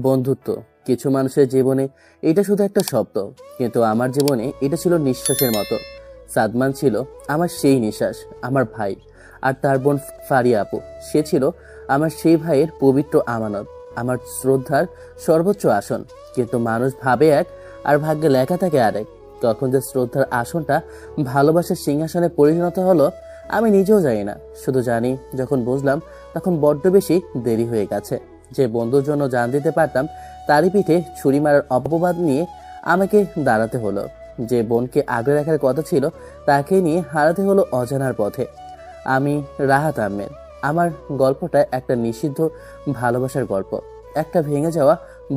বন্ধুত্ব কিছু মানুষের জীবনে এটা শুধু একটা শব্দ, কিন্তু আমার জীবনে এটা ছিল নিঃশ্বাসের মতো। সাদমান ছিল আমার সেই নিঃশ্বাস, আমার ভাই। আর তার বোন ফারিয়া আপু, সে ছিল আমার সেই ভাইয়ের পবিত্র আমানত, আমার শ্রদ্ধার সর্বোচ্চ আসন। কিন্তু মানুষ ভাবে এক আর ভাগ্যে লেখা থাকে আরেক। তখন যে শ্রদ্ধার আসনটা ভালোবাসার সিংহাসনে পরিণত হলো আমি নিজেও জানি না। শুধু জানি যখন বুঝলাম তখন বড্ড বেশি দেরি হয়ে গেছে। যে বন্ধুর জন্য জান দিতে পারতাম তারই পিঠে ছুরি মারার অপবাদ নিয়ে আমাকে দাঁড়াতে হলো। যে বোনকে আগলে রাখার কথা ছিল তাকে নিয়ে হারাতে হলো অজানার পথে। আমি রাহাত আহমেদ। আমার গল্পটা একটা নিষিদ্ধ ভালোবাসার গল্প, একটা ভেঙে যাওয়া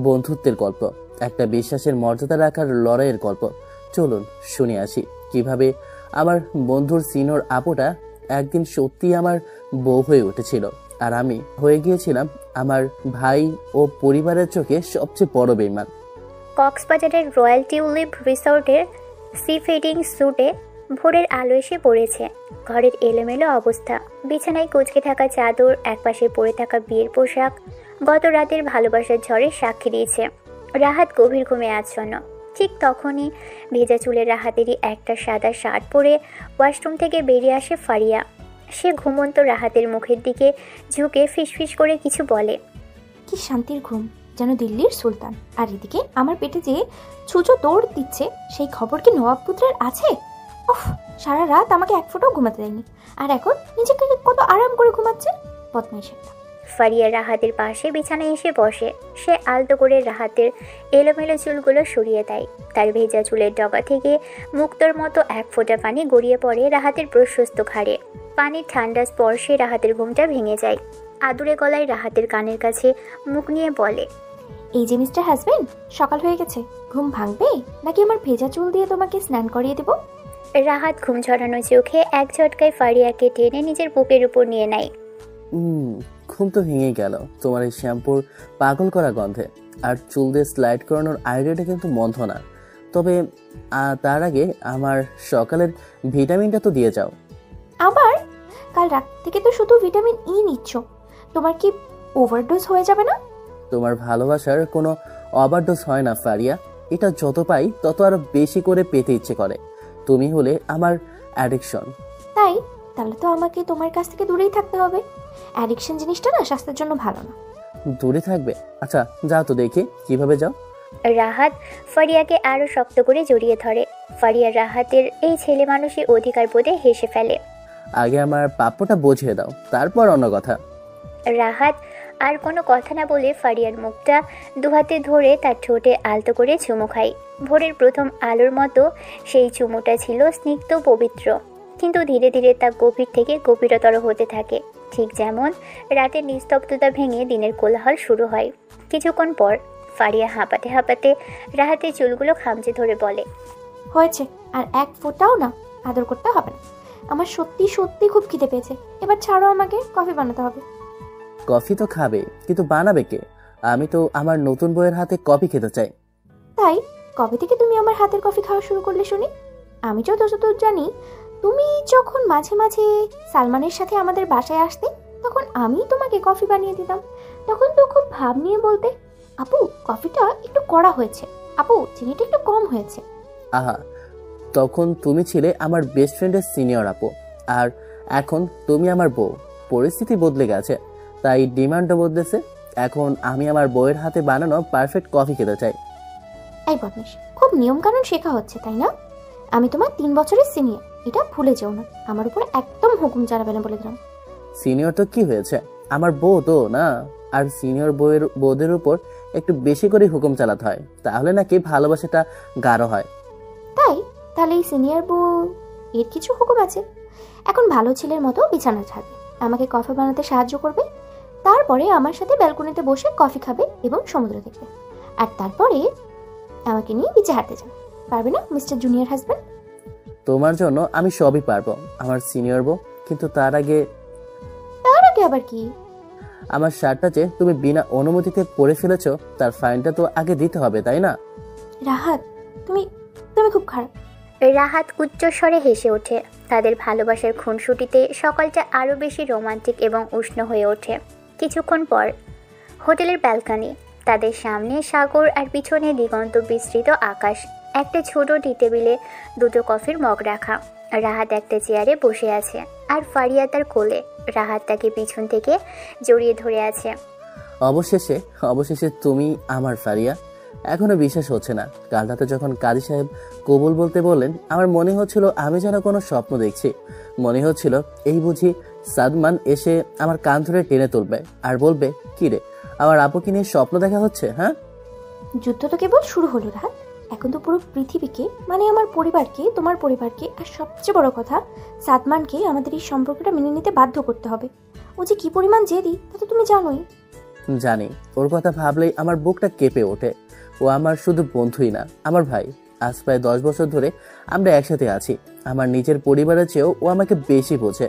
বন্ধুত্বের গল্প, একটা বিশ্বাসের মর্যাদা রাখার লড়াইয়ের গল্প। চলুন শুনে আসি কিভাবে আমার বন্ধুর সিনিয়র আপুটা একদিন সত্যি আমার বউ হয়ে উঠেছিল, আর আমি হয়ে গিয়েছিলাম আমার ভাই ও পরিবারের চোখে সবচেয়ে বড় বেঈমান। কক্সবাজারের রয়্যাল টিউলিপ রিসোর্টের সি ফিডিং স্যুটে ভোরের আলো এসে পড়েছে। ঘরের এলোমেলো অবস্থা, বিছানায় কুঁচকে থাকা চাদর, একপাশে পড়ে থাকা বিয়ের পোশাক গত রাতের ভালোবাসার ঝড়ে সাক্ষী দিয়েছে। রাহাত গভীর ঘুমে আচ্ছন্ন। ঠিক তখনই ভেজা চুলের রাহাতেরই একটা সাদা শার্ট পরে ওয়াশরুম থেকে বেরিয়ে আসে ফারিয়া। সে ঘুমন্ত রাহাতের মুখের দিকে ঝুঁকে ফিসফিস করে কিছু বলে। কি শান্তির ঘুম, যেন দিল্লির সুলতান। আর এদিকে আমার পেটে যে ছুঁচো দৌড় দিচ্ছে, সেই খবর কি নবাব পুত্রের আছে? উফ, সারা রাত আমাকে এক ফোঁটাও ঘুমাতে দেয়নি, আর এখন নিজেকে কত আরাম করে ঘুমাচ্ছে। বদমাইশ একটা। ফারিয়া রাহাতের পাশে বিছানায় এসে বসে। সে আলতো করে রাহাতের এলোমেলো চুলগুলো সরিয়ে দেয়। তার ভেজা চুলের ডগা থেকে মুক্তোর মতো এক ফোঁটা পানি গড়িয়ে পড়ে রাহাতের প্রশস্ত ঘাড়ে। পানির ঠান্ডা স্পর্শে রাহাতের ঘুমটা ভেঙে যায়। আদুরে গলায় রাহাতের কানের কাছে মুখ নিয়ে বলে, এই যে মিস্টার হাজবেন্ড, সকাল হয়ে গেছে, ঘুম ভাঙবে নাকি আমার ভেজা চুল দিয়ে তোমাকে স্নান করিয়ে দেব? রাহাত ঘুম ঝরানো চোখে এক ঝটকায় ফারিয়াকে টেনে নিজের বুকের উপর নিয়ে নেয়। ঘুম তো ভেঙে গেল তোমার এই শ্যাম্পুর পাগল করা গন্ধে। আর চুল দিয়ে স্লাইড করানোর আইডিয়াটা কিন্তু মন্দ না, তবে তার আগে আমার সকালের ভিটামিনটা তো দিয়ে যাও। আবার কাল রাত থেকে তো শুধু ভিটামিন ই নিচ্ছ, তোমার কি ওভারডোজ হয়ে যাবে না? তোমার ভালোবাসার কোনো ওভারডোজ হয় না ফারিয়া, এটা যত পাই তত আরো বেশি করে পেতে ইচ্ছে করে। তুমি হলে আমার অ্যাডিকশন। তাহলে তো আমাকে তোমার কাছ থেকে দূরেই থাকতে হবে। অ্যাডিকশন জিনিসটা না স্বাস্থ্যের জন্য ভালো না। দূরে থাকবে? আচ্ছা যাও তো দেখি কিভাবে যাও। রাহাত ফারিয়াকে আরো শক্ত করে জড়িয়ে ধরে। ফারিয়া রাহাতের এই ছেলে মানুষের অধিকার বোধে হেসে ফেলে। আগে আমার প্রাপ্যটা বুঝিয়ে দাও, তারপর অন্য কথা। রাহাত আর কোনো কথা না বলে ফারিয়ার মুখটা দুহাতে ধরে তার ঠোঁটে আলতো করে চুমু খায়। ভোরের প্রথম আলোর মতো সেই চুমুটা ছিল স্নিগ্ধ পবিত্র, কিন্তু ধীরে ধীরে তা গভীর থেকে গভীরতর হতে থাকে। ঠিক যেমন রাতের নিস্তব্ধতা ভেঙে দিনের কোলাহল শুরু হয়। কিছুক্ষণ পর ফারিয়া হাঁপাতে হাঁপাতে রাহাতের চুলগুলো খামচে ধরে বলে, হয়েছে, আর এক ফোঁটাও না আদর করতে হবে না। আমার সত্যি সত্যি খুব খিদে পেয়েছে, এবার ছাড়ো, আমাকে কফি বানাতে হবে। কফি তো খাবে, কিন্তু বানাবে কে? আমি তো আমার নতুন বউয়ের হাতে কফি খেতে চাই। তাই কবে থেকে তুমি আমার হাতের কফি খাওয়া শুরু করলে শুনি? আমি যতদূর জানি, তুমি যখন মাঝে মাঝে সালমানের সাথে আমাদের বাসায় আসতে, তখন আমি তোমাকে কফি বানিয়ে দিতাম। তখন তো খুব ভাব নিয়ে বলতে, আপু কফিটা একটু কড়া হয়েছে, আপু চিনিটা একটু কম হয়েছে। আহা, তখন তুমি ছিলে আমার বেস্ট ফ্রেন্ডের সিনিয়র আপু, আর এখন তুমি আমার বউ। পরিস্থিতি বদলে গেছে, তাই ডিমান্ডও বদলেছে। এখন আমি আমার বউয়ের হাতে বানানো পারফেক্ট কফি খেতে চাই। এই বদমাশ, খুব নিয়ম কানুন শেখা হচ্ছে তাই না? আমি তোমার 3 বছরের সিনিয়র, এটা ভুলে যেও না। আমার উপরে একদম হুকুম চালাবে না বলে দিলাম। সিনিয়র তো কি হয়েছে, আমার বউ তো না। আর সিনিয়র বউদের উপর একটু বেশি করে হুকুম চালাতে হয়, তাহলে নাকি ভালোবাসাটা গাঢ় হয়। তাহলে এই সিনিয়র বউ এর কিছু হুকুম আছে? এখন ভালো ছেলের মতো বিছানা ছাড়বে, আমাকে কফি বানাতে সাহায্য করবে, তারপরে আমার সাথে ব্যালকনিতে বসে কফি খাবে এবং সমুদ্র দেখবে, আর তারপরে আমাকে নিয়ে বিচে হাঁটতে যাবে। পারবে না মিস্টার জুনিয়র হাজবেন্ড? তোমার জন্য আমি সবই পারবো আমার সিনিয়র বউ, কিন্তু তার আগে আবার কি? আমার শার্টটা যে তুমি বিনা অনুমতিতে পরে ফেলেছো তার ফাইনটা তো আগে দিতে হবে, তাই না? রাহাত, তুমি খুব খারাপ। রাহাত উচ্চস্বরে হেসে ওঠে। তাদের ভালোবাসার খুনসুটিতে সকালটা আরও বেশি রোমান্টিক এবং উষ্ণ হয়ে ওঠে। কিছুক্ষণ পর হোটেলের ব্যালকনি, তাদের সামনে সাগর আর পিছনে দিগন্ত বিস্তৃত আকাশ। একটা ছোট টি টেবিলে দুটো কফির মগ রাখা। রাহাত একটা চেয়ারে বসে আছে আর ফারিয়া তার কোলে। রাহাত তাকে পিছন থেকে জড়িয়ে ধরে আছে। অবশেষে অবশেষে তুমি আমার ফারিয়া। এখনো বিশ্বাস হচ্ছে না। কাল রাতে যখন কাজী সাহেব কবুল বলতে বললেন, আমার মনে হচ্ছিল আমি যেন কোনো স্বপ্ন দেখছি। মনে হচ্ছিল এই বুঝি সাদমান এসে আমার কান ধরে টেনে তুলবে আর বলবে, কি রে, আমার আপুকে নিয়ে স্বপ্ন দেখা হচ্ছে? হ্যাঁ, যুদ্ধ তো কেবল শুরু হলো রাত। এখন তো পুরো পৃথিবীকে, মানে আমার পরিবারকে, তোমার পরিবারকে, আর সবচেয়ে বড় কথা সাদমানকে আমাদের এই সম্পর্কটা মেনে নিতে বাধ্য করতে হবে। ও যে কি পরিমাণ জেদি তা তো তুমি জানোই। জানি। ওর কথা ভাবলেই আমার বুকটা কেঁপে ওঠে। ও আমার শুধু বন্ধুই না, আমার ভাই। আজ প্রায় 10 বছর ধরে আমরা একসাথে আছি। আমার নিজের পরিবারের চেয়েও ও আমাকে বেশি বোঝে।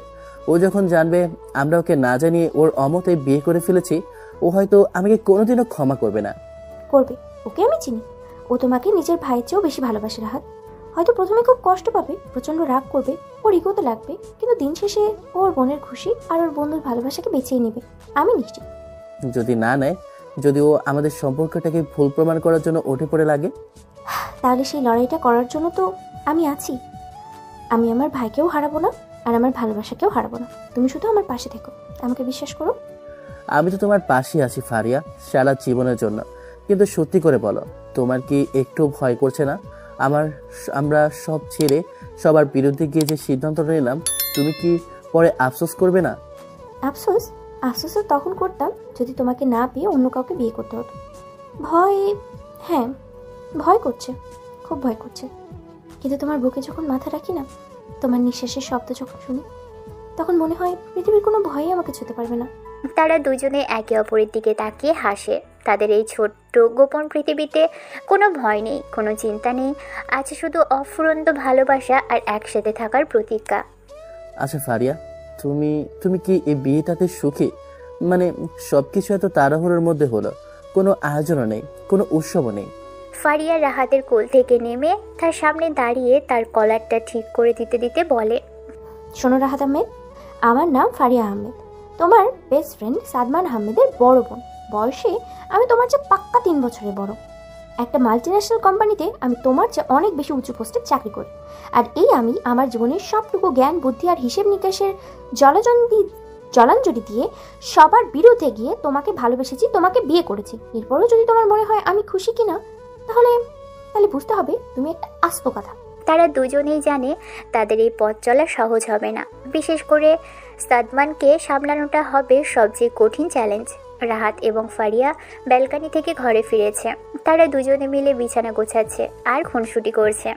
ও যখন জানবে আমরা ওকে না জানিয়ে ওর অমতে বিয়ে করে ফেলেছি, ও হয়তো আমাকে কোনোদিনও ক্ষমা করবে না। করবে, ওকে আমি চিনি। ও তোমাকে নিজের ভাইয়ের চেয়েও বেশি ভালোবাসে রাহাত। হয়তো প্রথমে খুব কষ্ট পাবে, প্রচণ্ড রাগ করবে, ওর ইগোতে লাগবে, কিন্তু দিন শেষে ওর বোনের খুশি আর ওর বন্ধুর ভালোবাসাকে বেঁচেই নেবে, আমি নিশ্চিত। যদি না নেয়, যদি ও আমাদের সম্পর্কটাকে ভুল প্রমাণ করার জন্য উঠে পড়ে লাগে, তাহলে সেই লড়াইটা করার জন্য তো আমি আছি। আমি আমার ভাইকেও হারাবো না আর আমার ভালোবাসাকেও হারাবো না। তুমি শুধু আমার পাশে থেকো, আমাকে বিশ্বাস করো। আমি তো তোমার পাশেই আছি ফারিয়া, সারা জীবনের জন্য। কিন্তু সত্যি করে বলো, তোমার কি একটু ভয় করছে না? আমরা সব ছেড়ে সবার বিরুদ্ধে গিয়ে যে সিদ্ধান্ত নিলাম, তুমি কি পরে আফসোস করবে না? আফসোস? আফসোস তো তখন করতাম যদি তোমাকে না পেয়ে অন্য কাউকে বিয়ে করতে হতো। ভয়, হ্যাঁ ভয় করছে, খুব ভয় করছে। কিন্তু তোমার বুকে যখন মাথা রাখি না, তোমার নিঃশ্বাসের শব্দ যখন শুনি, তখন মনে হয় পৃথিবীর কোনো ভয়ই আমাকে ছুঁতে পারবে না। তারা দুজনে একে অপরের দিকে তাকিয়ে হাসে। তাদের এই ছোট্ট গোপন পৃথিবীতে কোনো ভয় নেই, কোনো চিন্তা নেই, আছে শুধু অফুরন্ত ভালোবাসা আর একসাথে থাকার প্রতিজ্ঞা। আচ্ছা ফারিয়া, তুমি কি এই বিয়েটাতে সুখী? মানে সবকিছু এত তাড়াহুড়োর মধ্যে হলো, কোনো আয়োজনও নেই, কোনো উৎসবও নেই। ফারিয়া রাহাতের কোল থেকে নেমে তার সামনে দাঁড়িয়ে তার কলারটা ঠিক করে দিতে দিতে বলে, শোনো রাহাত আহমেদ, আমার নাম ফারিয়া আহমেদ, তোমার বেস্ট ফ্রেন্ড সাদমান আহমেদের বড় বোন। বয়সে আমি তোমার চেয়ে পাক্কা 3 বছরের বড়। একটা মাল্টিন্যাশনাল কোম্পানিতে আমি তোমার চেয়ে অনেক বেশি উঁচু পোস্টে চাকরি করি। আর এই আমি আমার জীবনের সবটুকু জ্ঞান, বুদ্ধি আর হিসেব নিকাশের জলাঞ্জলি দিয়ে সবার বিরুদ্ধে গিয়ে তোমাকে ভালোবেসেছি, তোমাকে বিয়ে করেছি। এরপরেও যদি তোমার মনে হয় আমি খুশি কিনা, তাহলে বুঝতে হবে তুমি একটা আস্ত কথা। তারা দুজনেই জানে তাদের এই পথ চলা সহজ হবে না। বিশেষ করে সাদমানকে সামলানোটা হবে সবচেয়ে কঠিন চ্যালেঞ্জ। রাহাত এবং ফারিয়া ব্যালকনি থেকে ঘরে ফিরেছে। তারা দুজনে মিলে বিছানা গোছাচ্ছে আর খুনসুটি করছে।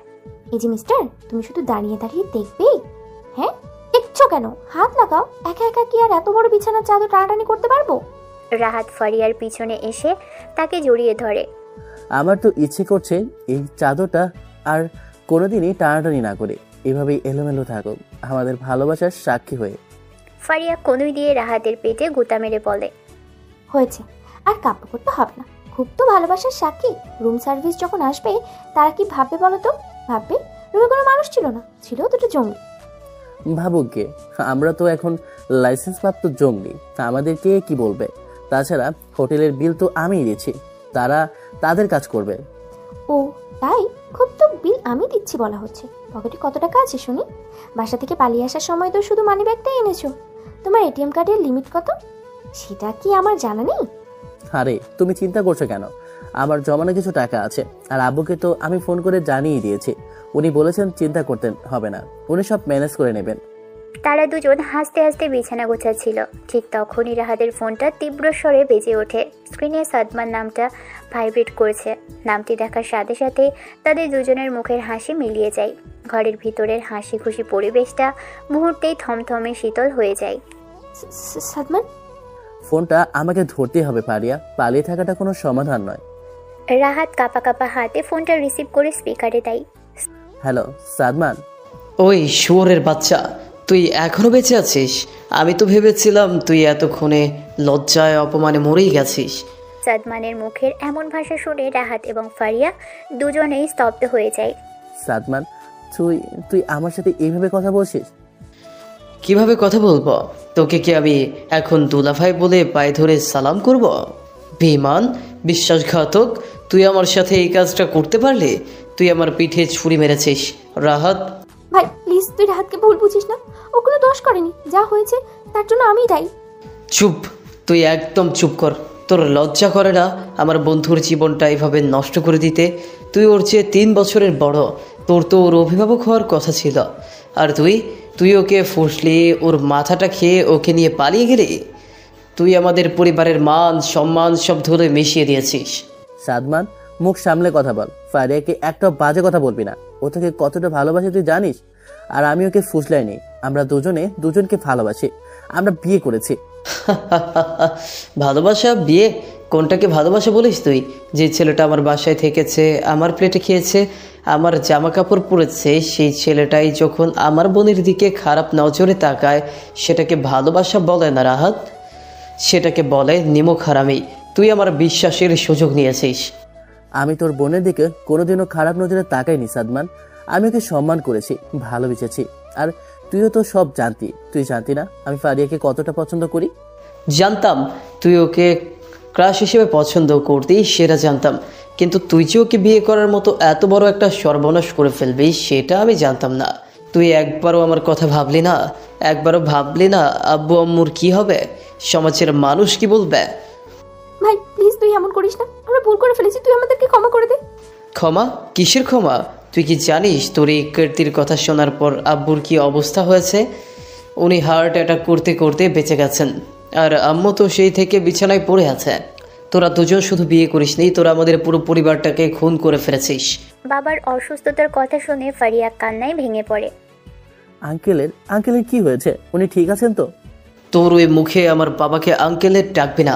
এই যে মিস্টার, তুমি শুধু দাঁড়িয়ে দাঁড়িয়ে দেখবে? হ্যাঁ, দেখছো কেন? হাত লাগাও। একা একা কি আর এত বড় বিছানার চাদর টানাটানি করতে পারবো? রাহাত ফারিয়ার পিছনে এসে তাকে জড়িয়ে ধরে। আমার তো ইচ্ছে করছে এই চাদরটা আর কোনোদিনই টানাটানি না করে এভাবেই এলোমেলো থাকুক, আমাদের ভালোবাসার সাক্ষী হয়ে। ফারিয়া কনুই দিয়ে রাহাতের পেটে গুঁতা মেরে বলে, হয়েছে, আর কাব্য করতে হবে না। খুব তো ভালোবাসার সাক্ষী। রুম সার্ভিস যখন আসবে তারা কি ভাববে বলো তো? ভাববে রুমে কোনো মানুষ ছিল না, ছিল দুটো জঙ্গলি। ভাবুক গে, আমরা তো এখন লাইসেন্স প্রাপ্ত জঙ্গলি, আমাদেরকে কি বলবে? তাছাড়া হোটেলের বিল তো আমিই দিচ্ছি, তারা তাদের কাজ করবে। ও তাই? খুব তো বিল আমি দিচ্ছি বলা হচ্ছে। পকেটে কত টাকা আছে শুনি? বাসা থেকে পালিয়ে আসার সময় তো শুধু মানি ব্যাগটাই এনেছো। তোমার এটিএম কার্ডের লিমিট কত সেটা কি আমার জানা নেই? আরে তুমি চিন্তা করছো কেন? আমার জমানো কিছু টাকা আছে, আর আব্বুকে তো আমি ফোন করে জানিয়ে দিয়েছি। উনি বলেছেন চিন্তা করতে হবে না, উনি সব ম্যানেজ করে নেবেন। তারা দুজন হাসতে হাসতে বিছানা গোছাচ্ছিল। ঠিক তখনই রাহাতের ফোনটা তীব্র স্বরে বেজে ওঠে। স্ক্রিনে সাদমান নামটা ভাইব্রেট করেছে। নামটি দেখার সাথে সাথে তাদের দুজনের মুখের হাসি মিলিয়ে যায়। ঘরের ভিতরের হাসি খুশি পরিবেশটা মুহূর্তেই থমথমে শীতল হয়ে যায়। সাদমান, ফোনটা আমাকে ধরতেই হবে পারিয়া, পালিয়ে থাকাটা কোনো সমাধান নয়। রাহাত কাঁপা কাঁপা হাতে ফোনটা রিসিভ করে স্পিকারে দেয়। হ্যালো সাদমান। ওই শুয়োরের বাচ্চা, তুই এখনো বেঁচে আছিস? আমি তো ভেবেছিলাম তুই এতক্ষণে লজ্জায় অপমানে মরেই গেছিস। সাদমানের মুখের এমন ভাষা শুনে রাহাত এবং ফারিয়া দুজনেই স্তব্ধ হয়ে যায়। সাদমান, তুই তুই আমার সাথে এইভাবে কথা বলছিস? কিভাবে কথা বলবো? তোকে কি আমি এখন দুলাভাই বলে পায়ে ধরে সালাম করব? বেঈমান, বিশ্বাসঘাতক, তুই আমার সাথে এই কাজটা করতে পারলি? তুই আমার পিঠে ছুরি মেরেছিস রাহাত। ভাই প্লিজ, তুই রাহাতকে ভুল বুঝিস না। ও কোনো দোষ করেনি, যা হয়েছে তার জন্য আমিই দায়ী। চুপ, তুই একদম চুপ কর। তোর লজ্জা করে না আমার বন্ধুর জীবনটা এভাবে নষ্ট করে দিতে? তুই ওর চেয়ে 3 বছরের বড়, তোর তো ওর অভিভাবক হওয়ার কথা ছিল, আর তুই ওকে ফুসলি ওর মাথাটা খেয়ে ওকে নিয়ে পালিয়ে গেলি। তুই আমাদের পরিবারের মান সম্মান সব ধরে মিশিয়ে দিয়েছিস। সাদমান, মুখ সামলে কথা বল। ফারিয়াকে একটা বাজে কথা বলবি না। ও তোকে কতটা ভালোবাসে তুই জানিস? আর আমি ওকে ফুসলাইনি। আমরা দুজনকে ভালোবাসি। আমরা বিয়ে করেছি। ভালোবাসা, বিয়ে? কোনটাকে ভালোবাসা বলিস তুই? যে ছেলেটা আমার বাসায় থেকেছে, আমার প্লেটে খেয়েছে, আমার জামা কাপড় পরেছে, সেই ছেলেটাই যখন আমার বোনের দিকে খারাপ নজরে তাকায়, সেটাকে ভালোবাসা বলে না রাহাত, সেটাকে বলে নিমক হারামি। তুই আমার বিশ্বাসের সুযোগ নিয়েছিস। আমি তোর বোনের দিকে কোনোদিনও খারাপ নজরে তাকাইনি সাদমান। আমি ওকে সম্মান করেছি, ভালোবেসেছি। আর তুইও তো সব জানতি। তুই জানতি না আমি ফারিয়াকে কতটা পছন্দ করি? জানতাম তুই ওকে ক্রাশ হিসেবে পছন্দ করতি, সেটা জানতাম, কিন্তু তুই যে ওকে বিয়ে করার মতো এত বড় একটা সর্বনাশ করে ফেলবি সেটা আমি জানতাম না। তুই একবারও আমার কথা ভাবলি না? একবারও ভাবলি না আব্বু আম্মুর কি হবে, সমাজের মানুষ কি বলবে? ভাই প্লিজ, তুই এমন করিস না। আমরা ভুল করে ফেলেছি, তুই আমাদেরকে ক্ষমা করে দে। ক্ষমা? কিসের ক্ষমা? তুই কি জানিস তোর এই কীর্তির কথা শোনার পর আব্বুর কি অবস্থা হয়েছে? উনি হার্ট অ্যাটাক করতে করতে বেঁচে গেছেন, আর আম্মু তো সেই থেকে বিছানায় পড়ে আছে। তোরা দুজন শুধু বিয়ে করিসনি, তোরা আমাদের পুরো পরিবারটাকে খুন করে ফেলেছিস। বাবার অসুস্থতার কথা শুনে ফারিয়া কান্নায় ভেঙে পড়ে। আঙ্কেলের কি হয়েছে? উনি ঠিক আছেন তো? তোর ওই মুখে আমার বাবাকে আঙ্কেলের ডাকবি না।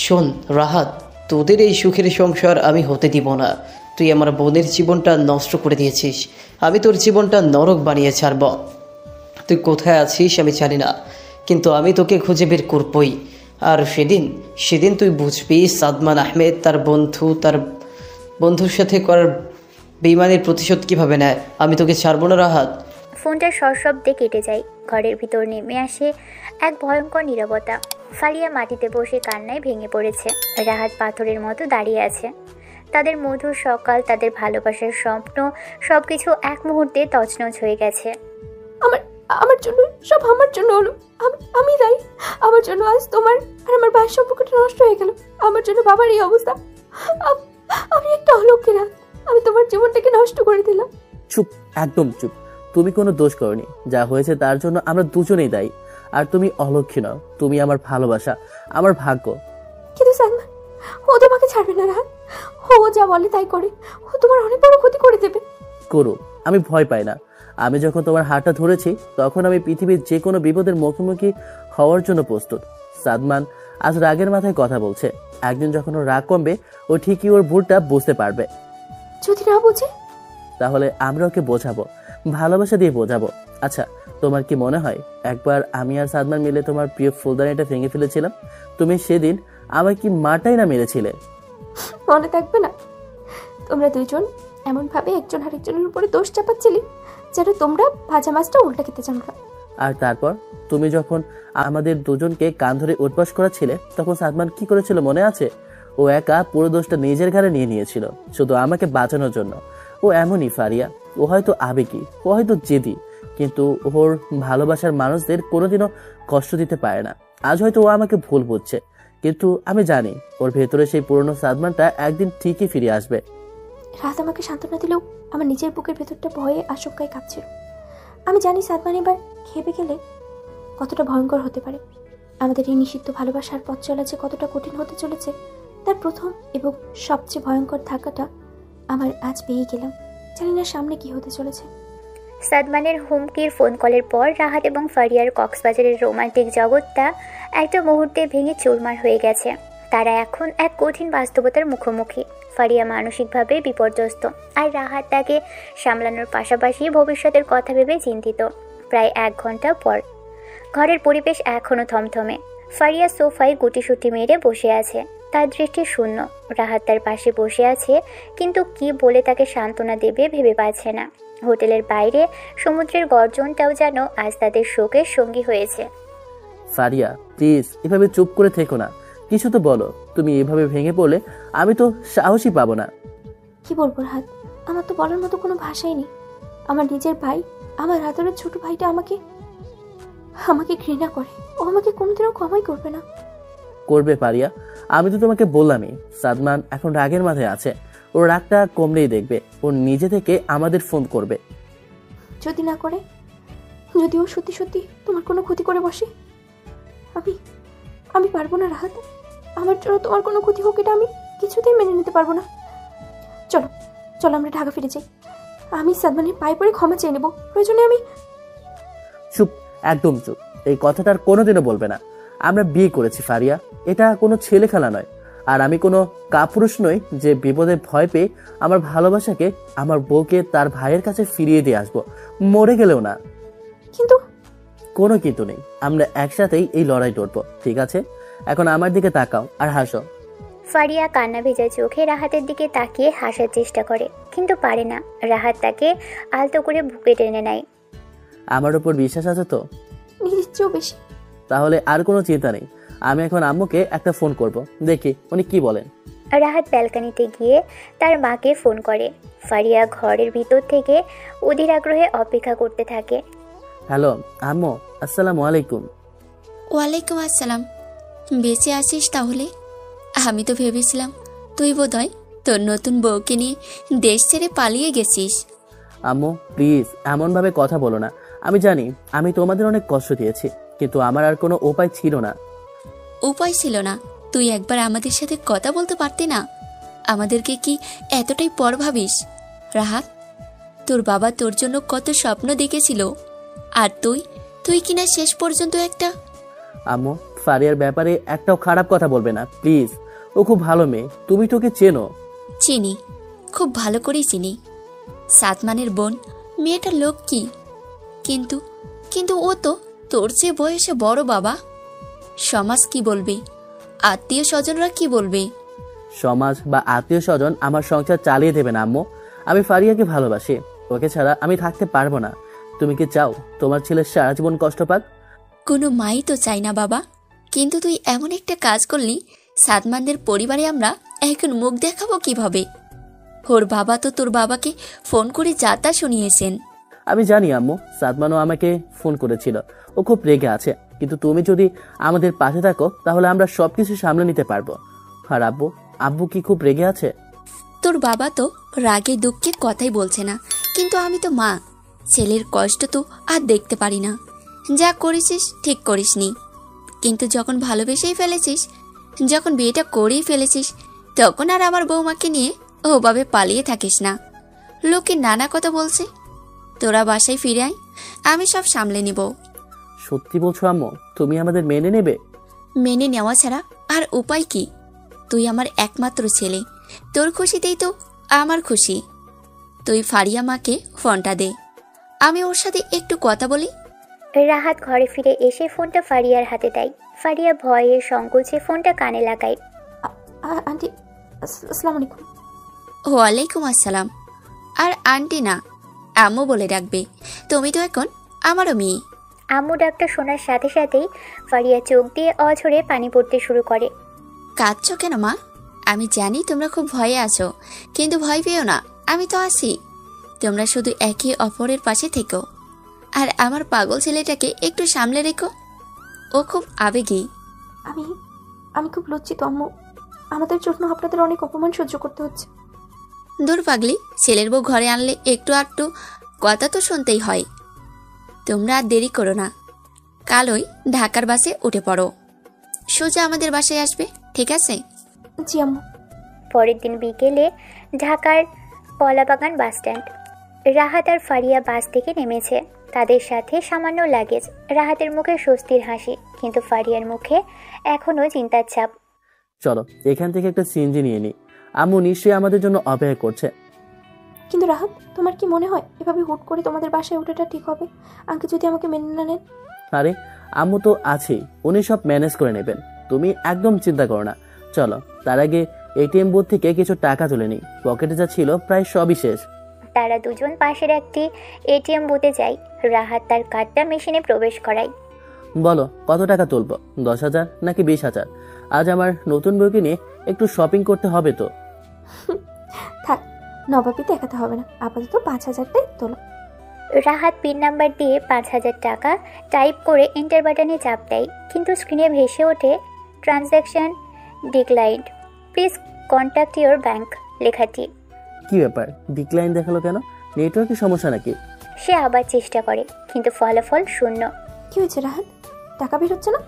শোন রাহাত, তোদের এই সুখের সংসার আমি হতে দিব না। তুই আমার বোনের জীবনটা নষ্ট করে দিয়েছিস, আমি তোর জীবনটা নরক বানিয়ে ছাড়ব। তুই কোথায় আছিস আমি জানি না, কিন্তু আমি তোকে খুঁজে বের করবই। আর সেদিন তুই বুঝবি সাদমান আহমেদ তার বন্ধুর সাথে করার বেইমানের প্রতিশোধ কিভাবে নেয়। আমি তোকে ছাড়বো না রাহাত। ফোনটা সশব্দে কেটে যায়। ঘরের ভিতর নেমে আসে এক ভয়ঙ্কর নীরবতা। ফারিয়া মাটিতে বসে কান্নায় ভেঙে পড়েছে। রাহাত পাথরের মতো দাঁড়িয়ে আছে। তাদের মধুর সকাল, তাদের ভালোবাসার স্বপ্ন, সবকিছু এক মুহূর্তে তছনছ হয়ে গেছে। আমার জন্য, সব আমার জন্য হলো। আমি দায়ী। আমার জন্য আজ তোমার আর আমার ভাইয়ের সম্পর্কটা নষ্ট হয়ে গেল। আমার জন্য বাবার এই অবস্থা। আমি একটা অলক্ষী রাত। আমি তোমার জীবনটাকে নষ্ট করে দিলাম। চুপ, একদম চুপ। তুমি কোনো দোষ করনি। যা হয়েছে তার জন্য আমরা দুজনেই দায়ী। আর তুমি অলক্ষী নও, তুমি আমার ভালোবাসা, আমার ভাগ্য। কিন্তু সালমান, ও তোমাকে ছাড়বে না রাত। ও যা বলে তাই করে। ও তোমার অনেক বড় ক্ষতি করে দেবে। করো, আমি ভয় পাই না। আমি যখন তোমার হাতটা ধরেছি তখন আমি পৃথিবীর যে কোনো বিপদের মুখোমুখি হওয়ার জন্য প্রস্তুত। সাদমান আজ রাগের মাথায় কথা বলছে। একদিন যখন ওর রাগ কমবে ও ঠিকই ওর ভুলটা বুঝতে পারবে। যদি না বুঝে তাহলে আমরা ওকে বোঝাবো, ভালোবাসা দিয়ে বোঝাবো। আচ্ছা, তোমার কি মনে হয় একবার আমি আর সাদমান মিলে তোমার প্রিয় ফুলদানিটা ভেঙে ফেলেছিলাম? তুমি সেদিন আমায় কি মারটাই না মেরেছিলে? মনে থাকবে না? তোমরা দুইজন এমন ভাবে একজন আরেকজনের উপরে দোষ চাপাচ্ছিলে যেন তোমরা ভাজা মাছটা উল্টা খেতে চান না। আর তারপর তুমি যখন আমাদের দুজনকে কান ধরে উঠবাস করাচ্ছিলে তখন সাদমান কি করেছিল মনে আছে? ও একা পুরো দোষটা নিজের ঘাড়ে নিয়ে নিয়েছিল শুধু আমাকে বাঁচানোর জন্য। ও এমনই ফারিয়া। ও হয়তো আবেগী, ও হয়তো জেদি, কিন্তু ওর ভালোবাসার মানুষদের কোনোদিনও কষ্ট দিতে পারে না। আজ হয়তো ও আমাকে ভুল বুঝছে, কিন্তু আমি জানি ওর ভেতরে সেই পুরনো সাদমানটা একদিন ঠিকই ফিরে আসবে। রাত আমাকে সান্ত্বনা দিলেও আমার নিজের বুকের ভেতরটা ভয়ে আশঙ্কায় কাঁপছিল। আমি জানি সাদমান এবার খেপে গেলে কতটা ভয়ঙ্কর হতে পারে। আমাদের এই নিষিদ্ধ ভালোবাসার পথ চলা যে কতটা কঠিন হতে চলেছে তার প্রথম এবং সবচেয়ে ভয়ঙ্কর ধাক্কাটা আমার আজ পেয়ে গেলাম। জানি না সামনে কি হতে চলেছে। সাদমানের হুমকির ফোন কলের পর রাহাত এবং ফারিয়ার কক্সবাজারের রোমান্টিক জগৎটা একটা মুহূর্তে ভেঙে চুরমার হয়ে গেছে। তারা এখন এক কঠিন বাস্তবতার মুখোমুখি। ফারিয়া মানসিকভাবে বিপর্যস্ত, আর রাহাত তাকে সামলানোর পাশাপাশি ভবিষ্যতের কথা ভেবে চিন্তিত। প্রায় 1 ঘন্টা পর ঘরের পরিবেশ এখনও থমথমে। ফারিয়া সোফায় গুটিসুটি মেরে বসে আছে, তার দৃষ্টি শূন্য। রাহাত তার পাশে বসে আছে, কিন্তু কি বলে তাকে সান্ত্বনা দেবে ভেবে পাচ্ছে না। হোটেলের বাইরে সমুদ্রের গর্জনটাও যেন আজ তাদের শোকের সঙ্গী হয়েছে। ফারিয়া প্লিজ এভাবে চুপ করে থেকো না, কিছু তো বলো। তুমি এভাবে ভেঙে পড়লে আমি তো সাহসই পাবো না। কি বলবো রাহাত, আমার তো বলার মতো কোনো ভাষাই নেই। আমার নিজের ভাই, আমার আদরের ছোট ভাইটা আমাকে আমাকে ঘৃণা করে। ও আমাকে কোনোদিনও ক্ষমাই করবে না। করবে ফারিয়া, আমি তো তোমাকে বললামই সাদমান এখন রাগের মাথায় আছে। ওর রাগটা কমলেই দেখবে ও নিজে থেকে আমাদের ফোন করবে। যদি না করে, যদি ও সত্যি সত্যি তোমার কোনো ক্ষতি করে বসে, আমি আমি পারবো না রাহাত। আমার জন্য তোমার কোনো ক্ষতি হোক এটা আমি কিছুতেই মেনে নিতে পারবো না। চলো চলো আমরা ঢাকা ফিরে যাই। আমি সাদমানের পায়ে পড়ে ক্ষমা চেয়ে নেব। প্রয়োজনে আমি চুপ, একদম চুপ। এই কথাটার কোনোদিনও বলবে না। আমরা বিয়ে করেছি ফারিয়া, এটা কোনো ছেলে খেলা নয়। আর আমি কোনো কাপুরুষ নই যে বিপদে ভয় পেয়ে আমার ভালোবাসাকে, আমার বউকে তার ভাইয়ের কাছে ফিরিয়ে দিয়ে আসবো, মরে গেলেও না। কিন্তু কোনো কিন্তু নেই, আমরা একসাথেই এই লড়াই লড়বো, ঠিক আছে? এখন আমার দিকে তাকাও আর হাসো। ফারিয়া কান্না ভেজা চোখে রাহাতের দিকে তাকিয়ে হাসার চেষ্টা করে, কিন্তু পারে না। রাহাত তাকে আলতো করে বুকে টেনে নেয়। আমার উপর বিশ্বাস আছে তো? নিজের চেয়েও বেশি। তাহলে আর কোনো চিন্তা নেই। আমি এখন আম্মুকে একটা ফোন করব, দেখি উনি কি বলেন। রাহাত ব্যালকনিতে গিয়ে তার মাকে ফোন করে। ফারিয়া ঘরের ভিতর থেকে অধীর আগ্রহে অপেক্ষা করতে থাকে। হ্যালো আম্মু, আসসালামু আলাইকুম। ওয়ালাইকুম আসসালাম। বেঁচে আছিস তাহলে? আমি তো ভেবেছিলাম তুই বোধহয় তোর নতুন বউকে নিয়ে দেশ ছেড়ে পালিয়ে গেছিস। আম্মু প্লিজ এমনভাবে কথা বলো না। আমি জানি আমি তোমাদের অনেক কষ্ট দিয়েছি, কিন্তু আমার আর কোনো উপায় ছিল না। উপায় ছিল না? তুই একবার আমাদের সাথে কথা বলতে পারতি না? আমাদেরকে কি এতটাই পর ভাবিস? রাহাত, তোর বাবা তোর জন্য কত স্বপ্ন দেখেছিল, আর তুই কিনা শেষ পর্যন্ত একটা। আম্মু ফারিয়ার ব্যাপারে একটাও খারাপ কথা বলবে না প্লিজ। ও খুব ভালো মেয়ে, তুমি তোকে চেনো। চিনি, খুব ভালো করেই চিনি। সাদমানের বোন, মেয়েটা লোক কি, কিন্তু কিন্তু ও তো তোর চেয়ে বয়সে বড় বাবা। সমাজ কি বলবে? আত্মীয় স্বজনরা কি বলবে? সমাজ বা আত্মীয় স্বজন আমার সংসার চালিয়ে দেবে না আম্মু। আমি ফারিয়াকে ভালোবাসি, ওকে ছাড়া আমি থাকতে পারবো না। তুমি কি চাও তোমার ছেলে সারা জীবন কষ্ট পাক? কোনো মাই তো চাই না বাবা, কিন্তু তুই এমন একটা কাজ করলি, সাদমানদের পরিবারে আমরা এখন মুখ দেখাবো কিভাবে? ওর বাবা তো তোর বাবাকে ফোন করে যাতা শুনিয়েছেন। আমি জানি আম্মু, সাদমানও আমাকে ফোন করেছিল। ও খুব রেগে আছে, কিন্তু তুমি যদি আমাদের পাশে থাকো তাহলে আমরা সবকিছু সামলে নিতে পারবো। আর আব্বু, আব্বু কি খুব রেগে আছে? তোর বাবা তো রাগে দুঃখে কথাই বলছে না, কিন্তু আমি তো মা, ছেলের কষ্ট তো আর দেখতে পারি না। যা করেছিস ঠিক করিসনি, কিন্তু যখন ভালোবেসেই ফেলেছিস, যখন বিয়েটা করেই ফেলেছিস, তখন আর আমার বৌমাকে নিয়ে ওভাবে পালিয়ে থাকিস না। লোকে নানা কথা বলছে, তোরা বাসায় ফিরে আয়, আমি সব সামলে নিব। সত্যি বলছো আম্মু? তুমি আমাদের মেনে নেবে? মেনে নেওয়া ছাড়া আর উপায় কি? তুই আমার একমাত্র ছেলে, তোর খুশিতেই তো আমার খুশি। তুই ফারিয়া মাকে ফোনটা দে, আমি ওর সাথে একটু কথা বলি। রাহাত ঘরে ফিরে এসে ফোনটা ফারিয়ার হাতে দেয়। ফারিয়া ভয়ে সংকোচে ফোনটা কানে লাগায়। আন্টি, আসসালামু আলাইকুম। ওয়ালাইকুম আসসালাম। আর আন্টি না, আম্মু বলে ডাকবে, তুমি তো এখন আমারও মেয়ে। আম্মু ডাকটা শোনার সাথে সাথেই ফারিয়া চোখ দিয়ে অঝরে পানি পড়তে শুরু করে। কাঁদছো কেন মা? আমি জানি তোমরা খুব ভয়ে আছো, কিন্তু ভয় পেও না, আমি তো আছি। তোমরা শুধু একে অপরের পাশে থেকো, আর আমার পাগল ছেলেটাকে একটু সামলে রেখো, ও খুব আবেগী। আমি আমি খুব লজ্জিত আম্মু। আমাদের জন্য আপনাদের অনেক অপমান সহ্য করতে হচ্ছে। দূর পাগলি, ছেলের বউ ঘরে আনলে একটু আধটু কথা তো শুনতেই হয়। তোমরা আর দেরি করো না, কালই ঢাকার বাসে উঠে পড়ো, সোজা আমাদের বাসায় আসবে, ঠিক আছে? জি আম্মু। পরের দিন বিকেলে ঢাকার কলাবাগান বাসস্ট্যান্ড। রাহাত আর ফারিয়া বাস থেকে নেমেছে, তাদের সাথে সামান্য লাগেজ। রাহাতের মুখে স্বস্তির হাসি, কিন্তু ফারিয়ার মুখে এখনো চিন্তার ছাপ। চলো এখান থেকে একটা সিএনজি নিয়ে নিই, আম্মু নিশ্চয়ই আমাদের জন্য অপেক্ষা করছে। কিন্তু রাহাত, তোমার কি মনে হয় এভাবে হুট করে তোমাদের বাসায় ওঠাটা ঠিক হবে? আঙ্কেল যদি আমাকে মেনে না নেন? আরে আম্মু তো আছেই, উনি সব ম্যানেজ করে নেবেন, তুমি একদম চিন্তা করো না। চলো তার আগে এটিএম বুথ থেকে কিছু টাকা তুলে নিই, পকেটে যা ছিল প্রায় সবই শেষ। তারা দুজন পাশের একটি এটিএম বুথে যায়। রাহাত তার কার্ডটা মেশিনে প্রবেশ করায়। বলো কত টাকা তুলবো, 10,000 নাকি 20,000? আজ আমার নতুন বউকে নিয়ে একটু শপিং করতে হবে তো। থাক, নবাবই দেখাতে হবে না, আপাতত 5,000টাই তোলো। রাহাত পিন নাম্বার দিয়ে 5,000 টাকা টাইপ করে এন্টার বাটনে চাপ দেয়, কিন্তু স্ক্রিনে ভেসে ওঠে transaction declined, please contact your bank লেখাটি। কি ব্যাপার, ডিক্লাইন দেখালো কেন? নেটওয়ার্কের সমস্যা নাকি? সে আবার চেষ্টা করে, কিন্তু ফলাফল শূন্য। কি হয়েছে রাহাত, টাকা বের হচ্ছে না?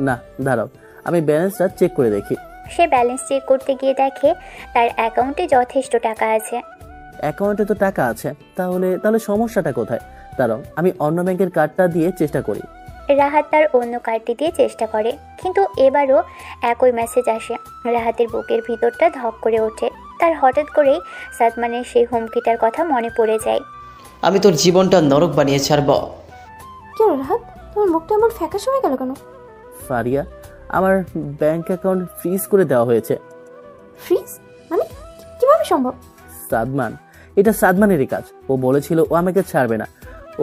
না দাঁড়াও, আমি ব্যালেন্সটা চেক করে দেখি। সে ব্যালেন্স চেক করতে গিয়ে দেখে তার অ্যাকাউন্টে যথেষ্ট টাকা আছে। অ্যাকাউন্টে তো টাকা আছে, তাহলে সমস্যাটা কোথায়? দাঁড়াও, আমি অন্য ব্যাংকের কার্ডটা দিয়ে চেষ্টা করি। রাহাত তার অন্য কার্ডটি দিয়ে চেষ্টা করে, কিন্তু এবারও একই মেসেজ আসে। রাহাতের বুকের ভিতরটা ধক করে ওঠে। তার হঠাৎ করেই সাদমানের সেই হুমকিটার কথা মনে পড়ে যায়। আমি তোর জীবনটা নরক বানিয়ে ছাড়ব। কি হলো রাহাত, তোমার মুখটা এমন ফ্যাকাশে হয়ে গেল কেন? ফারিয়া, আমার ব্যাংক অ্যাকাউন্ট ফ্রিজ করে দেওয়া হয়েছে। ফ্রিজ মানে কিভাবে সম্ভব? সাদমান, এটা সাদমানেরই কাজ। ও বলেছিল ও আমাকে ছাড়বে না,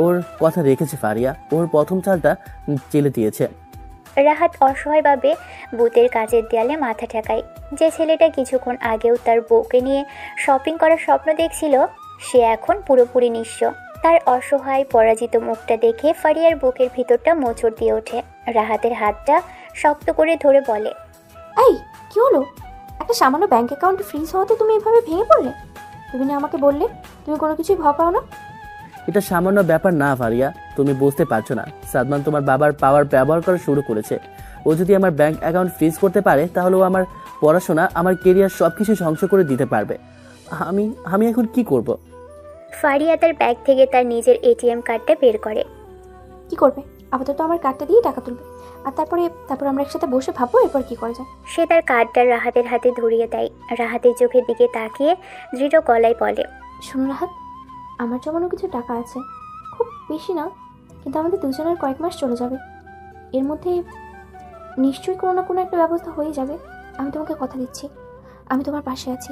ওর কথা রেখেছে ফারিয়া। ওর প্রথম চালটা চেলে দিয়েছে। রাহাত অসহায়ভাবে বুথের কাজের দেয়ালে মাথা ঠেকায়। যে ছেলেটা কিছুক্ষণ আগেও তার বউকে নিয়ে শপিং করার স্বপ্ন দেখছিল, সে এখন পুরোপুরি নিঃস্ব। তার অসহায় পরাজিত মুখটা দেখে ফারিয়ার বুকের ভিতরটা মোচড় দিয়ে ওঠে। রাহাতের হাতটা শক্ত করে ধরে বলে, এই কি হলো? একটা সামান্য ব্যাংক অ্যাকাউন্ট ফ্রিজ হওয়াতে তুমি এভাবে ভেঙে পড়লে? তুমি না আমাকে বললে তুমি কোনো কিছুই ভয় পাও না? এটা সামান্য ব্যাপার না ফারিয়া, তুমি বুঝতে পারছো না। সাদমান তোমার বাবার পাওয়ার ব্যবহার করা শুরু করেছে। ও যদি আমার ব্যাংক অ্যাকাউন্ট ফ্রিজ করতে পারে, তাহলে ও আমার পড়াশোনা, আমার কেরিয়ার সবকিছু ধ্বংস করে দিতে পারবে। আমি এখন কি করব? ফারিয়া তার ব্যাগ থেকে তার নিজের এটিএম কার্ডটা বের করে। কি করবে? আপাতত আমার কার্ডটা দিয়ে টাকা তুলবে, আর তারপর আমরা একসাথে বসে ভাববো এরপর কি করা যায়। সে তার কার্ডটা রাহাতের হাতে ধরিয়ে দেয়। রাহাতের চোখের দিকে তাকিয়ে দৃঢ় গলায় বলে, শোনো রাহাত, আমার জমানো কিছু টাকা আছে, খুব বেশি না, কিন্তু আমাদের দুজনের কয়েক মাস চলে যাবে। এর মধ্যে নিশ্চয়ই কোনো না কোনো একটা ব্যবস্থা হয়ে যাবে। আমি তোমাকে কথা দিচ্ছি, আমি তোমার পাশে আছি।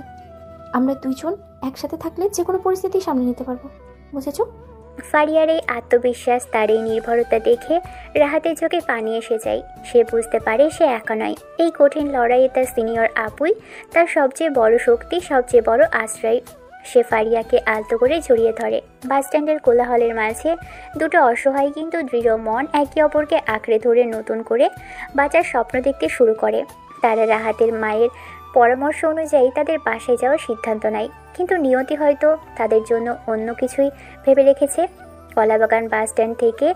আমরা দুইজন একসাথে থাকলে যে কোনো পরিস্থিতি সামনে নিতে পারবো, বুঝেছো? ফারিয়ার এই আত্মবিশ্বাস, তার এই নির্ভরতা দেখে রাহাতের চোখে পানি এসে যায়। সে বুঝতে পারে সে একা নয়। এই কঠিন লড়াইয়ে তার সিনিয়র আপুই তার সবচেয়ে বড় শক্তি, সবচেয়ে বড় আশ্রয়। সে ফারিয়াকে আলতো করে জড়িয়ে ধরে। বাসস্ট্যান্ডের কোলাহলের মাঝে দুটো অসহায় কিন্তু দৃঢ় মন একে অপরকে আঁকড়ে ধরে নতুন করে বাঁচার স্বপ্ন দেখতে শুরু করে। তারা রাহাতের মায়ের পরামর্শ অনুযায়ী তাদের বাসায় যাওয়ার সিদ্ধান্ত নেয়, কিন্তু নিয়তি হয়তো তাদের জন্য অন্য কিছুই ভেবে রেখেছে। কলাবাগান বাস স্ট্যান্ড থেকে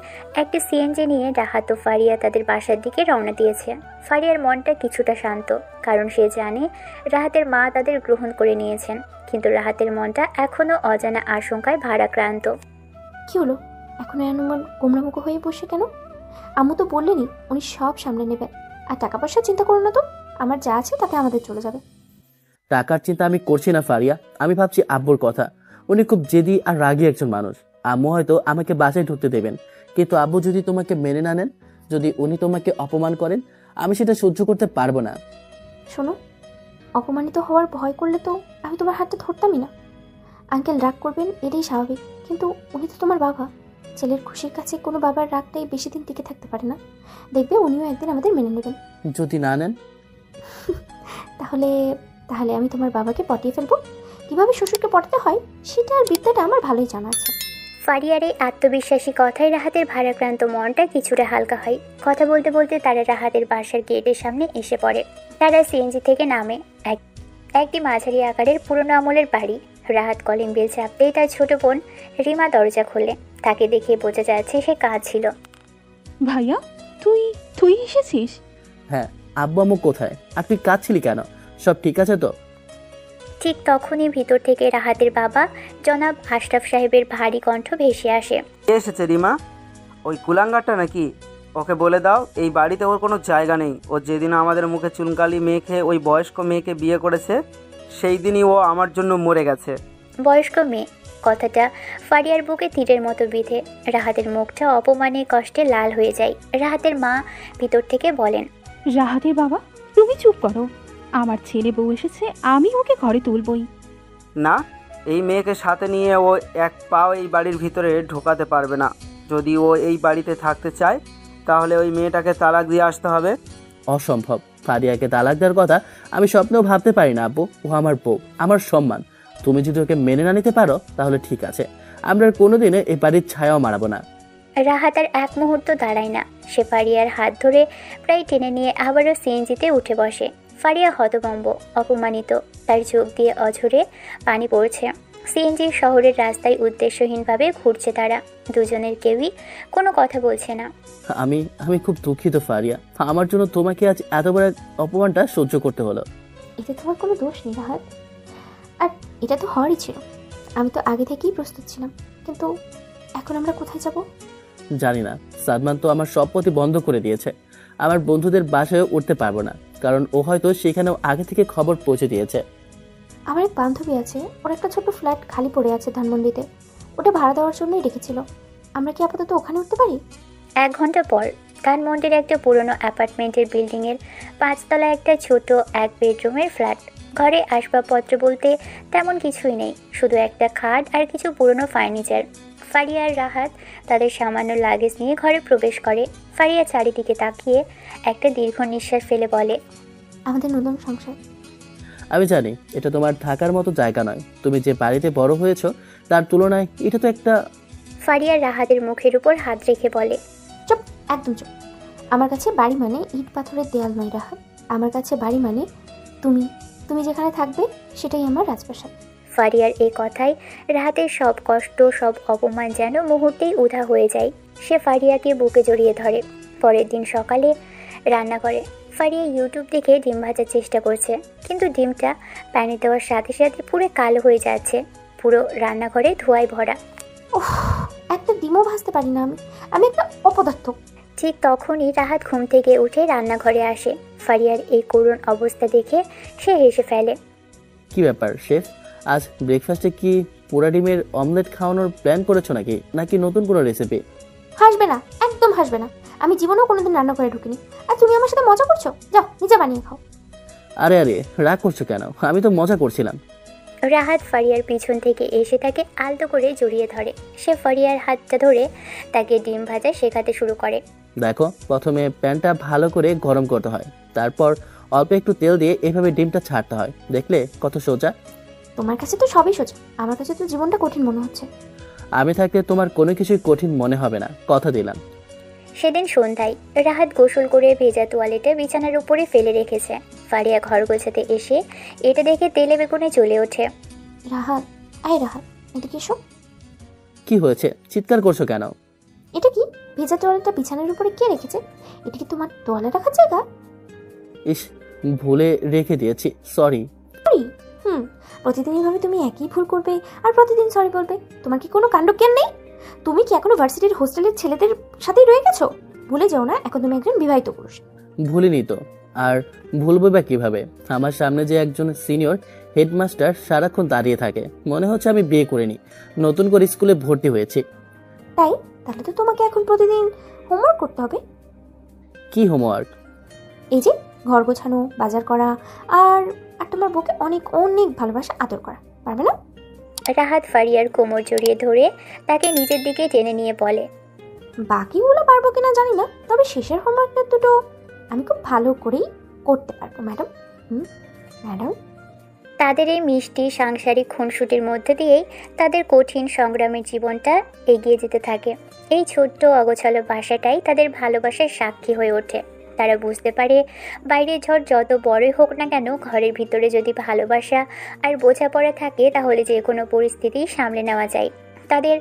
একটি সিএনজি নিয়ে রাহাত ও ফারিয়া তাদের বাসার দিকে রওনা দিয়েছে। ফারিয়ার মনটা কিছুটা শান্ত, কারণ সে জানে রাহাতের মা তাদের গ্রহণ করে নিয়েছেন, কিন্তু রাহাতের মনটা এখনও অজানা আশঙ্কায় ভারাক্রান্ত। কি হলো, এখন এমন গোমরামুখ হয়ে বসে কেন? আম্মু তো বললেনি উনি সব সামনে নেবেন। আর টাকা পয়সা চিন্তা করো না তো, আমার যা আছে তাতে আমাদের চলে যাবে। টাকার চিন্তা আমি করছি না ফারিয়া, আমি ভাবছি আব্বুর কথা। উনি খুব জেদি আর রাগী একজন মানুষ। আম্মু হয়তো আমাকে বাসায় ঢুকতে দেবেন, কিন্তু আব্বু যদি তোমাকে মেনে না নেন, যদি উনি তোমাকে অপমান করেন, আমি সেটা সহ্য করতে পারবো না। শোনো, অপমানিত হওয়ার ভয় করলে তো আমি তোমার হাতটা ধরতামই না। আঙ্কেল রাগ করবেন, এটাই স্বাভাবিক, কিন্তু উনি তো তোমার বাবা। ছেলের খুশির কাছে কোনো বাবার রাগটাই বেশি দিন টিকে থাকতে পারে না। দেখবে উনিও একদিন আমাদের মেনে নেবেন। যদি না নেন? তাহলে আমি তোমার বাবাকে পটিয়ে ফেলবো। কিভাবে শ্বশুরকে পটাতে হয় সেটার বিদ্যাটা আমার ভালোই জানা আছে। ফারিয়ার এই আত্মবিশ্বাসী কথায় রাহাতের ভারাক্রান্ত মনটা কিছুটা হালকা হয়। কথা বলতে বলতে তারা রাহাতের বাসার গেটের সামনে এসে পড়ে। তারা সিএনজি থেকে নামে। একটি মাঝারি আকারের পুরনো আমলের বাড়ি। রাহাত কলিং বেল চাপতেই তার ছোট বোন রিমা দরজা খোলে। তাকে দেখে বোঝা যাচ্ছে সে কাঁদছিল। ভাইয়া, তুই এসেছিস? হ্যাঁ, আব্বু আম্মু কোথায়? আর তুই কাঁদছিলি কেন? সব ঠিক আছে তো? ঠিক তখনই ভিতর থেকে রাহাতের বাবা জনাব আশরাফ সাহেবের ভারী কণ্ঠ ভেসে আসে। কে এসেছে রিমা? ওই কুলাঙ্গারটা নাকি? ওকে বলে দাও এই বাড়িতে ওর কোনো জায়গা নেই। ও যেদিন আমাদের মুখে চুনকালি মেখে ওই বয়স্ক মেয়েকে বিয়ে করেছে, সেই দিনই ও আমার জন্য মরে গেছে। বয়স্ক মেয়ে কথাটা ফারিয়ার বুকে তীরের মতো বিঁধে। রাহাতের মুখটা অপমানে কষ্টে লাল হয়ে যায়। রাহাতের মা ভিতর থেকে বলেন, রাহাতের বাবা, তুমি চুপ করো। আমার ছেলে বউ এসেছে, আমি ওকে ঘরে তুলবই। না, এই মেয়েকে সাথে নিয়ে ও এক পাও এই বাড়ির ভিতরে ঢোকাতে পারবে না। যদি ও এই বাড়িতে থাকতে চায় তাহলে ওই মেয়েটাকে তালাক দিয়ে আসতে হবে। অসম্ভব। ফারিয়াকে তালাক দেওয়ার কথা আমি স্বপ্নেও ভাবতে পারি না আপু। ও আমার বউ, আমার সম্মান। তুমি যদি ওকে মেনে না নিতে পারো তাহলে ঠিক আছে, আমরা আর কোনোদিনে এই বাড়ির ছায়াও মারাবো না। রাহাত আর এক মুহূর্ত দাঁড়ায় না। সে ফারিয়ার হাত ধরে প্রায় টেনে নিয়ে আবারও সিএনজিতে উঠে বসে। ফারিয়া হতভম্ব, অপমানিত। তার চোখ দিয়ে অঝরে পানি পড়ছে। সিএনজির শহরের রাস্তায় উদ্দেশ্যহীনভাবে ঘুরছে তারা। দুজনের কেউই কোনো কথা বলছে না। আমি আমি খুব দুঃখিত ফারিয়া, আমার জন্য তোমাকে আজ এত বড় অপমানটা সহ্য করতে হলো। এতে তোমার কোনো দোষ নেই রাহাত, আর এটা তো হওয়ারই ছিল। আমি তো আগে থেকেই প্রস্তুত ছিলাম, কিন্তু এখন আমরা কোথায় যাব? জানি না। সাদমান তো আমার সব পথই বন্ধ করে দিয়েছে। আমার বন্ধুদের বাসায় উঠতে পারবো না, কারণ ও হয়তো সেখানেও আগে থেকে খবর পৌঁছে দিয়েছে। আমার এক বান্ধবী আছে, ওর একটা ছোট ফ্ল্যাট খালি পড়ে আছে ধানমন্ডিতে। ওটা ভাড়া দেওয়ার জন্যই রেখেছিল। আমরা কি আপাতত ওখানে উঠতে পারি? 1 ঘন্টা পর ধানমন্ডির একটা পুরনো অ্যাপার্টমেন্টের বিল্ডিংয়ের 5 তলায় একটা ছোট 1 বেডরুমের ফ্ল্যাট। ঘরে আসবাবপত্র বলতে তেমন কিছুই নেই, শুধু একটা খাট আর কিছু পুরনো ফার্নিচার। ফারিয়া আর রাহাত তাদের সামান্য লাগেজ নিয়ে ঘরে প্রবেশ করে। ফারিয়া চারিদিকে তাকিয়ে একটা দীর্ঘ নিঃশ্বাস ফেলে বলে, আমাদের নতুন সংসার। আমি জানি এটা তোমার থাকার মতো জায়গা নয়। তুমি যে বাড়িতে বড় হয়েছো তার তুলনায় এটা তো একটা। ফারিয়া রাহাতের মুখের উপর হাত রেখে বলে, চুপ, একদম চুপ। আমার কাছে বাড়ি মানে ইট পাথরের দেয়াল নয় রাহাত। আমার কাছে বাড়ি মানে তুমি তুমি যেখানে থাকবে সেটাই আমার রাজপ্রাসাদ। ফারিয়ার এই কথায় রাহাতের সব কষ্ট, সব অপমান যেন মুহূর্তেই উধাও হয়ে যায়। সে ফারিয়াকে বুকে জড়িয়ে ধরে। পরের দিন সকালে রান্না করে। ফারিয়া ইউটিউব দেখে ডিম ভাজার চেষ্টা করছে, কিন্তু ডিমটা প্যানে দেওয়ার সাথে সাথে পুরো কালো হয়ে যাচ্ছে। পুরো রান্নাঘরে ধোঁয়ায় ভরা। ওহ, একটা ডিমও ভাজতে পারি না আমি। আমি একটা অপদার্থ। ঠিক তখনই রাহাত ঘুম থেকে উঠে রান্নাঘরে আসে। ফারিয়ার এই করুণ অবস্থা দেখে সে হেসে ফেলে। কি ব্যাপার শেফ, আজ ব্রেকফাস্টে কি পোড়া ডিমের অমলেট খাওয়ানোর প্ল্যান করেছো নাকি নতুন কোনো রেসিপি? হাসবে না, একদম হাসবে না। আমি জীবনেও কোনোদিন রান্না করে ঢুকিনি। আর তুমি আমার সাথে মজা করছো? যাও নিজে বানিয়ে খাও। আরে আরে, রাগ করছো কেন? আমি তো মজা করছিলাম। রাহাত ফারিয়ার পিছন থেকে এসে তাকে আলতো করে জড়িয়ে ধরে। সে ফারিয়ার হাতটা ধরে তাকে ডিম ভাজা শেখাতে শুরু করে। দেখো, প্রথমে প্যানটা ভালো করে গরম করতে হয়, তারপর অল্প একটু তেল দিয়ে এভাবে ডিমটা ছাড়তে হয়। দেখলে কত সোজা? তোমার কাছে তো সবই সোজা, আমার কাছে তো জীবনটা কঠিন মনে হচ্ছে। আমি থাকলে তোমার কোনো কিছুই কঠিন মনে হবে না, কথা দিলাম। সেদিন সন্ধ্যায় রাহাত গোসল করে ভেজা তোয়ালেটা বিছানার উপরে ফেলে রেখেছে। ফারিয়া ঘর গোছাতে এসে এটা দেখে তেলে বেগুনে জ্বলে ওঠে। রাহাত, আয় রাহাত, এদিকে এসো। কি হয়েছে? চিৎকার করছো কেন? এটা কি? ভেজা তোয়ালেটা বিছানার উপরে কে রেখেছে? এটা কি তোমার তোয়ালে রাখার জায়গা? ইস, ভুলে রেখে দিয়েছি, সরি। সরি? প্রতিদিন এইভাবে তুমি একই ভুল করবে আর প্রতিদিন সরি বলবে? তোমার কি কোনো কাণ্ডজ্ঞান নেই? তুমি কি এখনো ভার্সিটির হোস্টেলের ছেলেদের সাথেই রয়ে গেছো? ভুলে যাও না, এখন তুমি একজন বিবাহিত পুরুষ। ভুলিনি তো, আর ভুলবো বা কিভাবে? আমার সামনে যে একজন সিনিয়র হেডমাস্টার সারাক্ষণ দাঁড়িয়ে থাকে, মনে হচ্ছে আমি বিয়ে করিনি, নতুন করে স্কুলে ভর্তি হয়েছি। তাই? তাহলে তো তোমাকে এখন প্রতিদিন হোমওয়ার্ক করতে হবে। কি হোমওয়ার্ক? এই যে ঘর গোছানো, বাজার করা, আর তোমার বউকে অনেক অনেক ভালোবাসা আদর করা। পারবে না? রাহাত ফারিয়ার কোমর জড়িয়ে ধরে তাকে নিজের দিকে টেনে নিয়ে বলে, বাকিগুলো পারবো কিনা জানি না, তবে শেষের হোমওয়ার্কটা দুটো আমি খুব ভালো করেই করতে পারবো ম্যাডাম। ম্যাডাম। তাদের এই মিষ্টি সাংসারিক খুনসুটির মধ্যে দিয়েই তাদের কঠিন সংগ্রামের জীবনটা এগিয়ে যেতে থাকে। এই ছোট্ট অগোছালো বাসাটাই তাদের ভালোবাসার সাক্ষী হয়ে ওঠে। তারা বুঝতে পারে বাইরের ঝড় যত বড়ই হোক না কেন, ঘরের ভিতরে যদি ভালোবাসা আর বোঝাপড়া থাকে তাহলে যে কোনো পরিস্থিতি সামলে নেওয়া যায়। তাদের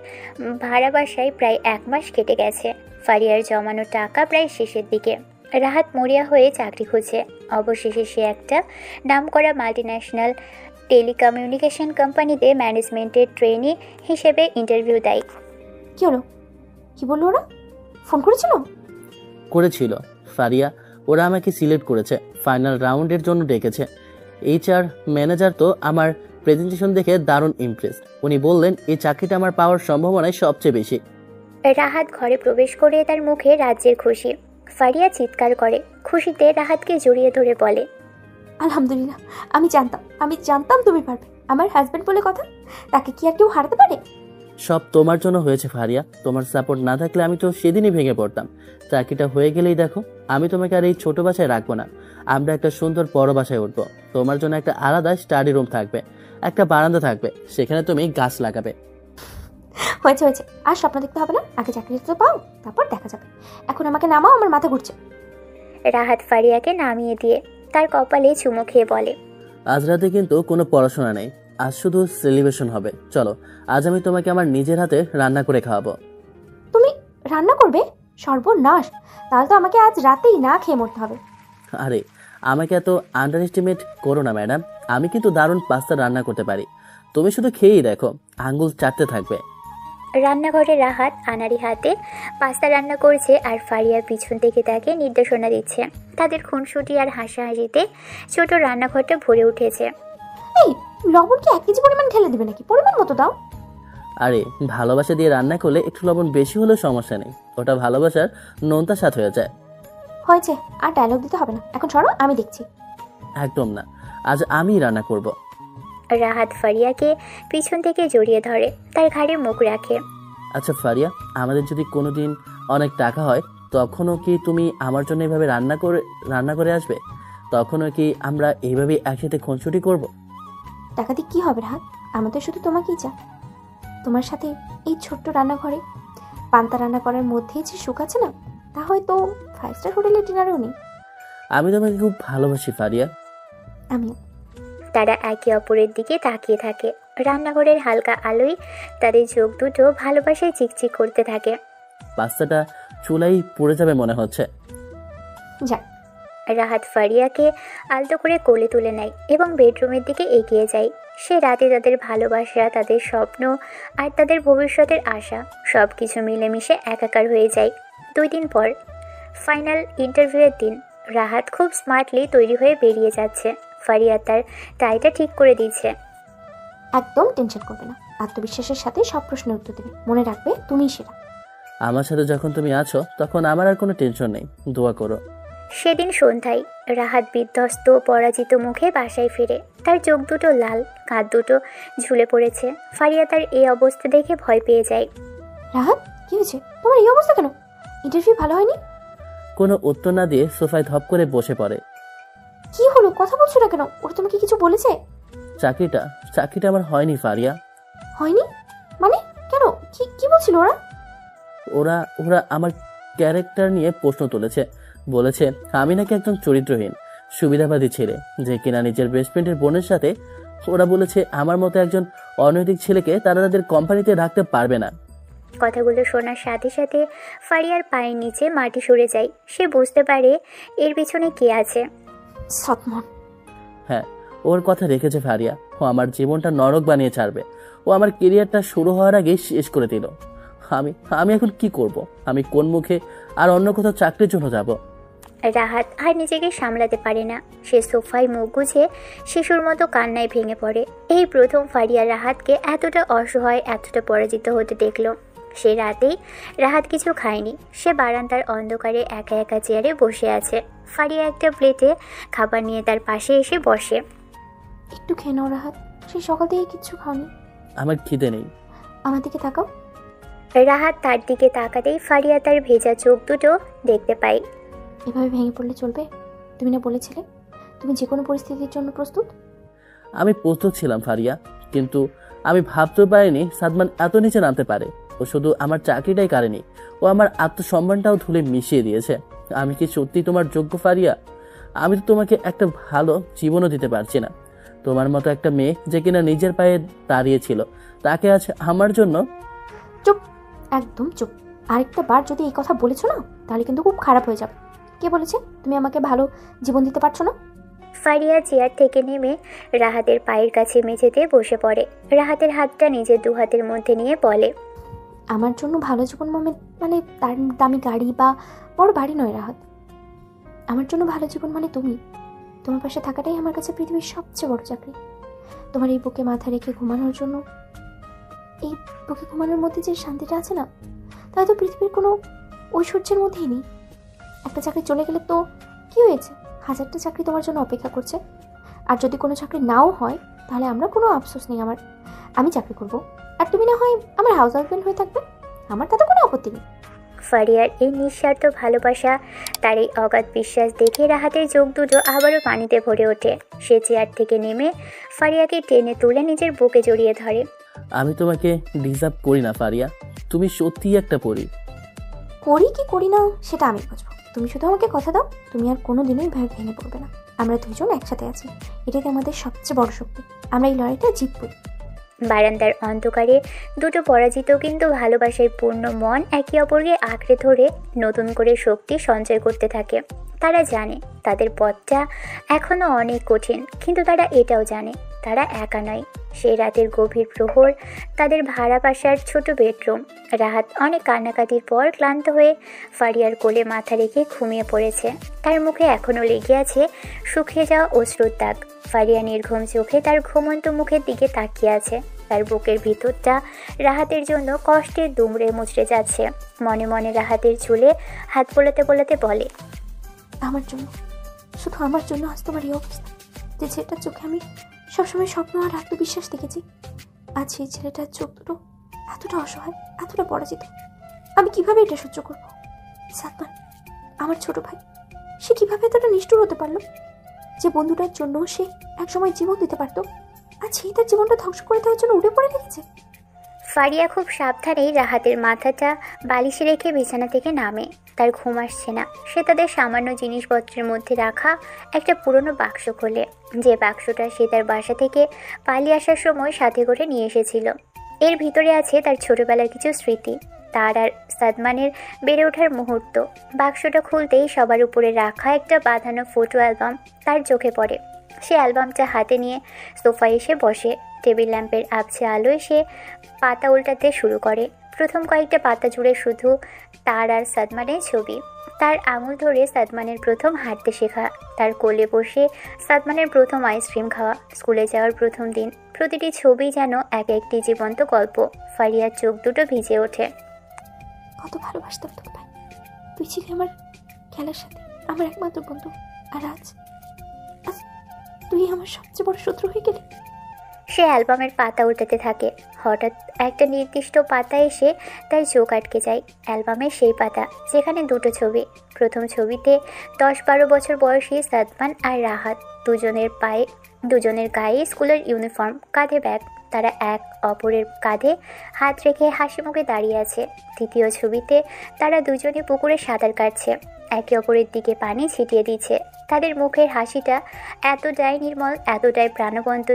ভাড়া বাসায় প্রায় 1 মাস কেটে গেছে। ফারিয়ার জমানো টাকা প্রায় শেষের দিকে। রাহাত মরিয়া হয়ে চাকরি খুঁজে। অবশেষে সে একটা নামকরা মাল্টিন্যাশনাল টেলিকমিউনিকেশন কোম্পানিতে ম্যানেজমেন্টের ট্রেনি হিসেবে ইন্টারভিউ দেয়। কি হলো? কি বললো ওরা? ফোন করেছিল ফারিয়া, ওরা আমাকে সিলেক্ট করেছে, ফাইনাল রাউন্ডের জন্য ডেকেছে। HR ম্যানেজার তো আমার প্রেজেন্টেশন দেখে দারুণ ইমপ্রেস। উনি বললেন এই চাকরিটা আমার পাওয়ার সম্ভাবনায় সবচেয়ে বেশি। রাহাত ঘরে প্রবেশ করে তার মুখে রাজ্যের খুশি। ফারিয়া চিৎকার করে খুশিতে রাহাতকে জড়িয়ে ধরে বলে, আলহামদুলিল্লাহ, আমি জানতাম তুমি পারবে। আমার হাজবেন্ড বলে কথা, তাকে কি আর কেউ হারাতে পারে? সব তোমার জন্য হয়েছে ফারিয়া। তোমার সাপোর্ট না থাকলে আমি তো সেদিনই ভেঙে পড়তাম। চাকরিটা হয়ে গেলেই দেখো, আমি তোমাকে আর এই ছোট বাসায় রাখবো না। আমরা একটা সুন্দর বড় বাসায় উঠবো। তোমার জন্য একটা আলাদা স্টাডি রুম থাকবে, একটা বারান্দা থাকবে, সেখানে তুমি গাছ লাগাবে। হয়েছে হয়েছে, আর স্বপ্ন দেখতে হবে না, আগে চাকরিটা তো পাও, তারপর দেখা যাবে। এখন আমাকে নামাও, আমার মাথা ঘুরছে। রাহাত ফারিয়াকে নামিয়ে দিয়ে তার কপালে চুমু খেয়ে বলে, আজ রাতে কিন্তু কোনো পড়াশোনা নেই, আজ শুধু সেলিব্রেশন হবে। চলো, আজ আমি তোমাকে আমার নিজের হাতে রান্না করে খাওয়াবো। তুমি রান্না করবে? সর্বনাশ, তাহলে তো আমাকে আজ রাতেই না খেয়ে মরতে হবে। আরে আমাকে এত আন্ডার এস্টিমেট করো না ম্যাডাম, আমি কিন্তু দারুণ পাস্তা রান্না করতে পারি। তুমি শুধু খেয়েই দেখো, আঙ্গুল চাটতে থাকবে। রান্নাঘরে রাহাত আনাড়ি হাতে পাস্তা রান্না করছে আর ফারিয়া পিছন থেকে তাকে নির্দেশনা দিচ্ছে। তাদের খুনসুটি আর হাসাহাসিতে ছোট রান্নাঘরটা ভরে উঠেছে। এই লবণ কি 1 কেজি পরিমাণ ঢেলে দিবে নাকি? পরিমাণ মতো দাও। আরে ভালোবাসা দিয়ে রান্না করলে একটু লবণ বেশি হলেও সমস্যা নেই, ওটা ভালোবাসার নোনতা স্বাদ হয়ে যায়। হয়েছে, আর ডায়লগ দিতে হবে না, এখন সরো, আমি দেখছি। একদম না, আজ আমি রান্না করব। রাহাত ফারিয়াকে পিছন থেকে জড়িয়ে ধরে, তার ঘাড়ে মুখ রাখে। আচ্ছা ফারিয়া, আমাদের যদি কোনোদিন অনেক টাকা হয়, তখনও কি তুমি আমার জন্য এভাবে রান্না করে আসবে? তখনও কি আমরা এইভাবে একসাথে খুনসুটি করব? টাকা দিয়ে কি হবে রাহাত? আমাদের শুধু তোমাকেই চা। তোমার সাথে এই ছোট্ট রান্নাঘরে পান্তা রান্না করার মধ্যেই যে সুখ আছে না, তা হয়তো 5 স্টার হোটেলের ডিনারেও নেই। আমি তোমাকে খুব ভালোবাসি ফারিয়া। আমিও। তারা একে অপরের দিকে তাকিয়ে থাকে। রান্নাঘরের হালকা আলোয় তাদের চোখ দুটো ভালোবাসায় চিকচিক করতে থাকে। পাস্তাটা চুলাই পুড়ে যাবে মনে হচ্ছে। যাক, রাহাত ফারিয়াকে আলতো করে কোলে তুলে নেয় এবং বেডরুমের দিকে এগিয়ে যায়। সে রাতে তাদের ভালোবাসা, তাদের স্বপ্ন আর তাদের ভবিষ্যতের আশা সব কিছু মিলেমিশে একাকার হয়ে যায়। 2 দিন পর ফাইনাল ইন্টারভিউয়ের দিন। রাহাত খুব স্মার্টলি তৈরি হয়ে বেরিয়ে যাচ্ছে। ফারিয়া তার টাইটা ঠিক করে দিচ্ছে। একদম টেনশন করবে না, আত্মবিশ্বাসের সাথে সব প্রশ্নের উত্তর দেবে। মনে রাখবে তুমিই সেরা। আমার সাথে যখন তুমি আছো তখন আমার আর কোনো টেনশন নেই, দোয়া করো। সেদিন সন্ধ্যায় রাহাত বিধ্বস্ত পরাজিত মুখে বাসায় ফিরে। তার চোখ দুটো লাল, কাঁধ দুটো ঝুলে পড়েছে। ফারিয়া তার এই অবস্থা দেখে ভয় পেয়ে যায়। রাহাত, কি হয়েছে তোমার এই অবস্থা কেন? ইন্টারভিউ ভালো হয়নি? কোনো উত্তর না দিয়ে সোফায় ধপ করে বসে পড়ে। কি হলো, কথা বলছো না কেন? ওরা তোমাকে কিছু বলেছে? চাকরিটা আমার হয়নি ফারিয়া। হয়নি মানে? কেন? কি বলছিল ওরা? ওরা আমার ক্যারেক্টার নিয়ে প্রশ্ন তুলেছে। বলেছে আমি নাকি একজন চরিত্রহীন সুবিধাবাদী ছেলে, যে কিনা নিজের বেস্ট ফ্রেন্ডের বোনের সাথে। ওরা বলেছে আমার মতো একজন অনৈতিক ছেলেকে তারা তাদের কোম্পানিতে রাখতে পারবে না। কথাগুলো শোনার সাথে সাথে ফারিয়ার পায়ের নিচে মাটি সরে যায়। সে বুঝতে পারে এর পিছনে কে আছে। সৎমন। হ্যাঁ, ওর কথা রেখেছে ফারিয়া। ও আমার জীবনটা নরক বানিয়ে ছাড়বে। ও আমার কেরিয়ারটা শুরু হওয়ার আগেই শেষ করে দিল। আমি এখন কি করব? আমি কোন মুখে আর অন্য কোথাও চাকরির জন্য যাব? রাহাত আর নিজেকে সামলাতে পারে না। সে সোফায় মুখ গুজে শিশুর মতো কান্নায় ভেঙে পড়ে। এই প্রথম ফারিয়া রাহাতকে এতটা অসহায়, এতটা পরাজিত হতে দেখলো। সে রাতেই রাহাত কিছু খায়নি। সে বারান্দার অন্ধকারে একা একা চেয়ারে বসে আছে। ফারিয়া একটা প্লেটে খাবার নিয়ে তার পাশে এসে বসে। একটু খেয়ে নাও রাহাত, সেই সকাল থেকে কিচ্ছু খাওনি। আমার খিদে নেই। আমার দিকে তাকাও। রাহাত তার দিকে তাকাতেই ফারিয়া তার ভেজা চোখ দুটো দেখতে পায়। এভাবে ভেঙে পড়লে চলবে? তুমি না বলেছিলে তুমি যে কোনো পরিস্থিতির জন্য প্রস্তুত? আমি প্রস্তুত ছিলাম ফারিয়া, কিন্তু আমি ভাবতে পারিনি সাদমান এত নিচে নামতে পারে। ও শুধু আমার চাকরিটাই কারেনি, ও আমার আত্মসম্মানটাও ধুলে মিশিয়ে দিয়েছে। আমি কি সত্যি তোমার যোগ্য ফারিয়া? আমি তো তোমাকে একটা ভালো জীবনও দিতে পারছি না। তোমার মতো একটা মেয়ে যে কিনা নিজের পায়ে দাঁড়িয়েছিল, তাকে আজ আমার জন্য। চুপ, একদম চুপ। আরেকটা বার যদি এই কথা বলেছো না, তাহলে কিন্তু খুব খারাপ হয়ে যাবে। কে বলেছে তুমি আমাকে ভালো জীবন দিতে পারছো না? ফারিয়া চেয়ার থেকে নেমে রাহাতের পায়ের কাছে মেঝেতে বসে পড়ে। রাহাতের হাতটা নিজের 2 হাতের মধ্যে নিয়ে বলে, আমার জন্য ভালো জীবন মানে তার দামি গাড়ি বা বড় বাড়ি নয় রাহাত। আমার জন্য ভালো জীবন মানে তুমি। তোমার পাশে থাকাটাই আমার কাছে পৃথিবীর সবচেয়ে বড় চাকরি। তোমার এই বুকে মাথা রেখে ঘুমানোর জন্য, এই বুকে ঘুমানোর মধ্যে যে শান্তিটা আছে না, তা তো পৃথিবীর কোনো ঐশ্বর্যের মধ্যেই নেই। একটা চাকরি চলে গেলে তো কি হয়েছে? 1000টা চাকরি তোমার জন্য অপেক্ষা করছে। আর যদি কোনো চাকরি নাও হয় তাহলে আমরা কোনো আফসোস নেই আমার। আমি চাকরি করব, আর তুমি না হয় আমার হাউস হাজব্যান্ড হয়ে থাকবে, আমার তাতে কোনো আপত্তি নেই। ফারিয়ার এই নিঃস্বার্থ ভালোবাসা, তার এই অগাধ বিশ্বাস দেখে রাহাতের চোখ দুটো আবারও পানিতে ভরে ওঠে। সে চেয়ার থেকে নেমে ফারিয়াকে টেনে তুলে নিজের বুকে জড়িয়ে ধরে। আমি তোমাকে ডিজার্ভ করি না ফারিয়া, তুমি সত্যিই একটা পরী। করি কি করি না সেটা আমি বুঝবো, তুমি শুধু আমাকে কথা দাও তুমি আর কোনো দিনই ভেঙে পড়বে না। আমরা দুজন একসাথে আছি, এটাই আমাদের সবচেয়ে বড় শক্তি। আমরা এই লড়াইটা জিতবই। বারান্দার অন্ধকারে দুটো পরাজিত কিন্তু ভালোবাসায় পূর্ণ মন একে অপরকে আঁকড়ে ধরে নতুন করে শক্তি সঞ্চয় করতে থাকে। তারা জানে তাদের পথটা এখনও অনেক কঠিন, কিন্তু তারা এটাও জানে তারা একা নয়। সেই রাতের গভীর প্রহর, তাদের ভাড়া বাসার ছোট বেডরুম। রাহাত অনেক কান্নাকাটির পর ক্লান্ত হয়ে ফারিয়ার কোলে মাথা রেখে ঘুমিয়ে পড়েছে। তার মুখে এখনও লেগে আছে শুকিয়ে যাওয়া অশ্রুর দাগ। ফারিয়া নির্ঘুম চোখে তার ঘুমন্ত মুখের দিকে তাকিয়ে আছে। তার বুকের ভিতরটা রাহাতের জন্য কষ্টের দুমড়ে মুচড়ে যাচ্ছে। মনে মনে রাহাতের চুলে হাত বোলাতে বোলাতে বলে, আমার জন্য, শুধু আমার জন্য আজ তোমার এই অবস্থা। যে ছেলেটার চোখে আমি সবসময় স্বপ্ন আর আত্মবিশ্বাস দেখেছি, আজ সেই ছেলেটার চোখ দুটো এতটা অসহায়, এতটা পরাজিত। আমি কিভাবে এটা সহ্য করব? সাদমান, আমার ছোট ভাই, সে কিভাবে এতটা নিষ্ঠুর হতে পারলো? যে বন্ধুটার জন্য সে একসময় জীবন দিতে পারতো, আর সেই তার জীবনটা ধ্বংস করে দেওয়ার জন্য উঠে পড়ে লেগেছে। ফারিয়া খুব সাবধানেই রাহাতের মাথাটা বালিশে রেখে বিছানা থেকে নামে। তার ঘুম আসছে না। সে তাদের সামান্য জিনিসপত্রের মধ্যে রাখা একটা পুরনো বাক্স খোলে, যে বাক্সটা সে তার বাসা থেকে পালিয়ে আসার সময় সাথে করে নিয়ে এসেছিল। এর ভিতরে আছে তার ছোটবেলার কিছু স্মৃতি, তার আর সাদমানের বেড়ে ওঠার মুহূর্ত। বাক্সটা খুলতেই সবার উপরে রাখা একটা বাঁধানো ফটো অ্যালবাম তার চোখে পড়ে। সে অ্যালবামটা হাতে নিয়ে সোফায় এসে বসে। টেবিল ল্যাম্পের আবছে আলোয় সে পাতা উল্টাতে শুরু করে। প্রথম কয়েকটা পাতা জুড়ে শুধু তার আর সাদমানের ছবি। তার আঙুল ধরে সাদমানের প্রথম হাঁটতে শেখা, তার কোলে বসে সাদমানের প্রথম আইসক্রিম খাওয়া, স্কুলে যাওয়ার প্রথম দিন। প্রতিটি ছবি যেন এক একটি জীবন্ত গল্প। ফারিয়ার চোখ দুটো ভিজে ওঠে। কত ভালোবাসতাম তোকে ভাই, তুই ছিলি আমার খেলার সাথে, আমার একমাত্র বন্ধু। আর আজ আজ তুই আমার সবচেয়ে বড় শত্রু হয়ে গেলি। সে অ্যালবামের পাতা উল্টাতে থাকে। হঠাৎ একটা নির্দিষ্ট পাতা এসে তার চোখ আটকে যায়। অ্যালবামের সেই পাতা যেখানে দুটো ছবি। প্রথম ছবিতে 10-12 বছর বয়সী সাদমান আর রাহাত, দুজনের গায়ে স্কুলের ইউনিফর্ম, কাঁধে ব্যাগ। তারা এক অপরের কাঁধে হাত রেখে হাসি মুখে দাঁড়িয়ে আছে। দ্বিতীয় ছবিতে তারা দুজনে পুকুরে সাঁতার কাটছে, একে অপরের দিকে পানি ছিটিয়ে দিচ্ছে। তাদের মুখের হাসিটা এতটাই নির্মল, এতটাই প্রাণবন্ত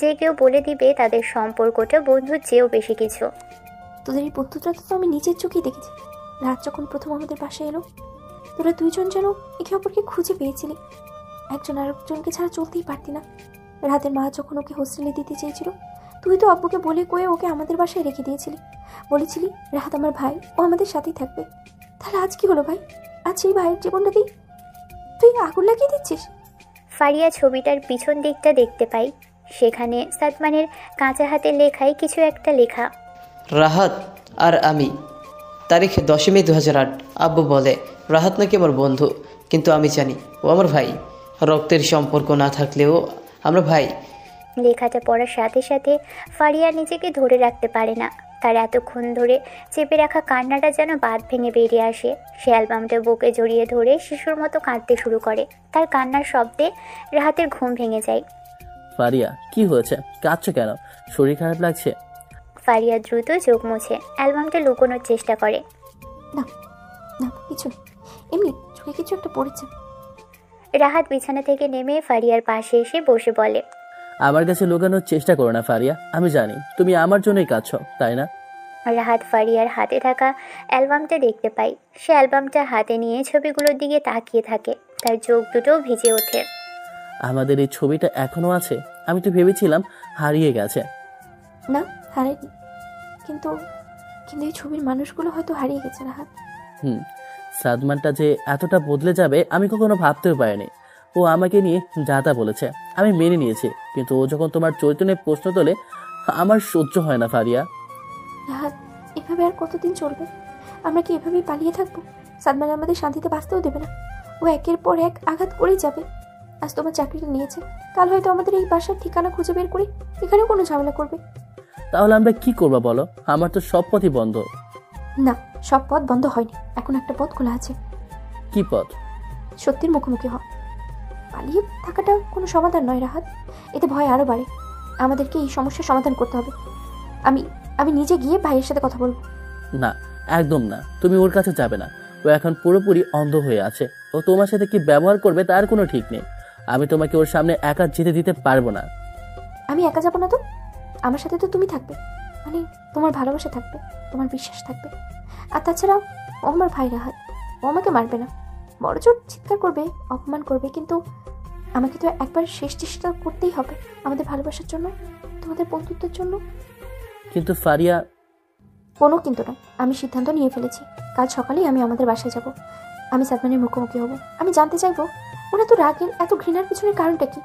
যে কেউ বলে দিবে তাদের সম্পর্কটা বন্ধুর চেয়েও বেশি কিছু। তোদের এই বন্ধুটা তো আমি নিজের চোখেই দেখেছি। রাত যখন প্রথম আমাদের বাসায় এলো, তোরা দুইজন যেন একে অপরকে খুঁজে পেয়েছিলি। একজন আরেকজনকে ছাড়া চলতেই পারতি না। রাতের মা যখন ওকে হোস্টেলে দিতে চেয়েছিল, তুই তো আব্বুকে বলে কয়ে ওকে আমাদের বাসায় রেখে দিয়েছিলি। বলেছিলি রাহাত আমার ভাই, ও আমাদের সাথেই থাকবে। তাহলে আজ কি হলো ভাই? আজ সেই ভাইয়ের জীবনটাতেই তুই আগুন লাগিয়ে দিচ্ছিস। ফারিয়া ছবিটার পিছন দিকটা দেখতে পাই। সেখানে সাদমানের কাঁচা হাতের লেখায় কিছু একটা লেখা। রাহাত আর আমি, তারিখ 10 মে 2008। আব্বু বলে রাহাত নাকি আমার বন্ধু, কিন্তু আমি জানি ও আমার ভাই। রক্তের সম্পর্ক না থাকলেও আমরা ভাই। লেখাটা পড়ার সাথে সাথে ফারিয়া নিজেকে ধরে রাখতে পারে না। তার এতক্ষণ ধরে চেপে রাখা কান্নাটা যেন বাঁধ ভেঙে বেরিয়ে আসে। সে অ্যালবামটা বুকে জড়িয়ে ধরে শিশুর মতো কাঁদতে শুরু করে। তার কান্নার শব্দে রাহাতের ঘুম ভেঙে যায়। ফারিয়া, কি হয়েছে? কাঁদছো কেন? শরীর খারাপ লাগছে? ফারিয়া দ্রুত চোখ মুছে অ্যালবামটা লুকোনোর চেষ্টা করে। না না, কিছু নেই, এমনি চোখে কিছু একটা পড়েছে। রাহাত বিছানা থেকে নেমে ফারিয়ার পাশে এসে বসে বলে, আমার কাছে লুকানোর চেষ্টা করো না ফারিয়া, আমি জানি তুমি আমার জন্যই কাঁদছো, তাই না? রাহাত ফারিয়ার হাতে থাকা অ্যালবামটা দেখতে পাই। সে অ্যালবামটা হাতে নিয়ে ছবিগুলোর দিকে তাকিয়ে থাকে। তার চোখ দুটোও ভিজে ওঠে। আমাদের এই ছবিটা এখনো আছে? আমি তো ভেবেছিলাম হারিয়ে গেছে। না, হারায়নি, কিন্তু কিন্তু এই ছবির মানুষগুলো হয়তো হারিয়ে গেছে রাহাত। সাদমানটা যে এতটা বদলে যাবে আমি কখনো ভাবতেও পারিনি। ও আমাকে নিয়ে যা তা বলেছে, আমি মেনে নিয়েছি, কিন্তু ও যখন তোমার চৈতন্যের প্রশ্ন তোলে আমার সহ্য হয় না ফারিয়া। রাহাত, এভাবে আর কতদিন চলবে? আমরা কি এভাবেই পালিয়ে থাকবো? সাদমান আমাদের শান্তিতে বাঁচতেও দেবে না। ও একের পর এক আঘাত করেই যাবে। আজ তোমার চাকরিটা নিয়েছে, কাল হয়তো আমাদের এই বাসার ঠিকানা খুঁজে বের করে এখানেও কোনো ঝামেলা করবে। তাহলে আমরা কি করবো বলো? আমার তো সব পথই বন্ধ। না, সব পথ বন্ধ হয়নি, এখন একটা পথ খোলা আছে। কি পথ? সত্যির মুখোমুখি হওয়া। পালিয়ে থাকাটা কোনো সমাধান নয় রাহাত, এতে ভয় আরও বাড়ে। আমাদেরকে এই সমস্যার সমাধান করতে হবে। আমি আমি নিজে গিয়ে ভাইয়ের সাথে কথা বলবো। না, একদম না, তুমি ওর কাছে যাবে না। ও এখন পুরোপুরি অন্ধ হয়ে আছে। ও তোমার সাথে কি ব্যবহার করবে তার কোনো ঠিক নেই। আমি তোমাকে ওর সামনে একা যেতে দিতে পারবো না। আমি একা যাবো না তো, আমার সাথে তো তুমি থাকবে, মানে তোমার ভালোবাসা থাকবে, তোমার বিশ্বাস থাকবে। আর তাছাড়া ও আমার ভাই রাহাত, ও আমাকে মারবে না, বড় জোর চিৎকার করবে, অপমান করবে, কিন্তু আমাকে তো একবার শেষ চেষ্টা করতেই হবে আমাদের ভালোবাসার জন্য, তোমাদের বন্ধুত্বের জন্য। কিন্তু ফারিয়া। কোনো কিন্তু নয়, আমি সিদ্ধান্ত নিয়ে ফেলেছি। কাল সকালেই আমি আমাদের বাসায় যাব। আমি সাদমানের মুখোমুখি হব। আমি জানতে চাইবো ওর এত রাগের, এত ঘৃণার পিছনের কারণটা কি।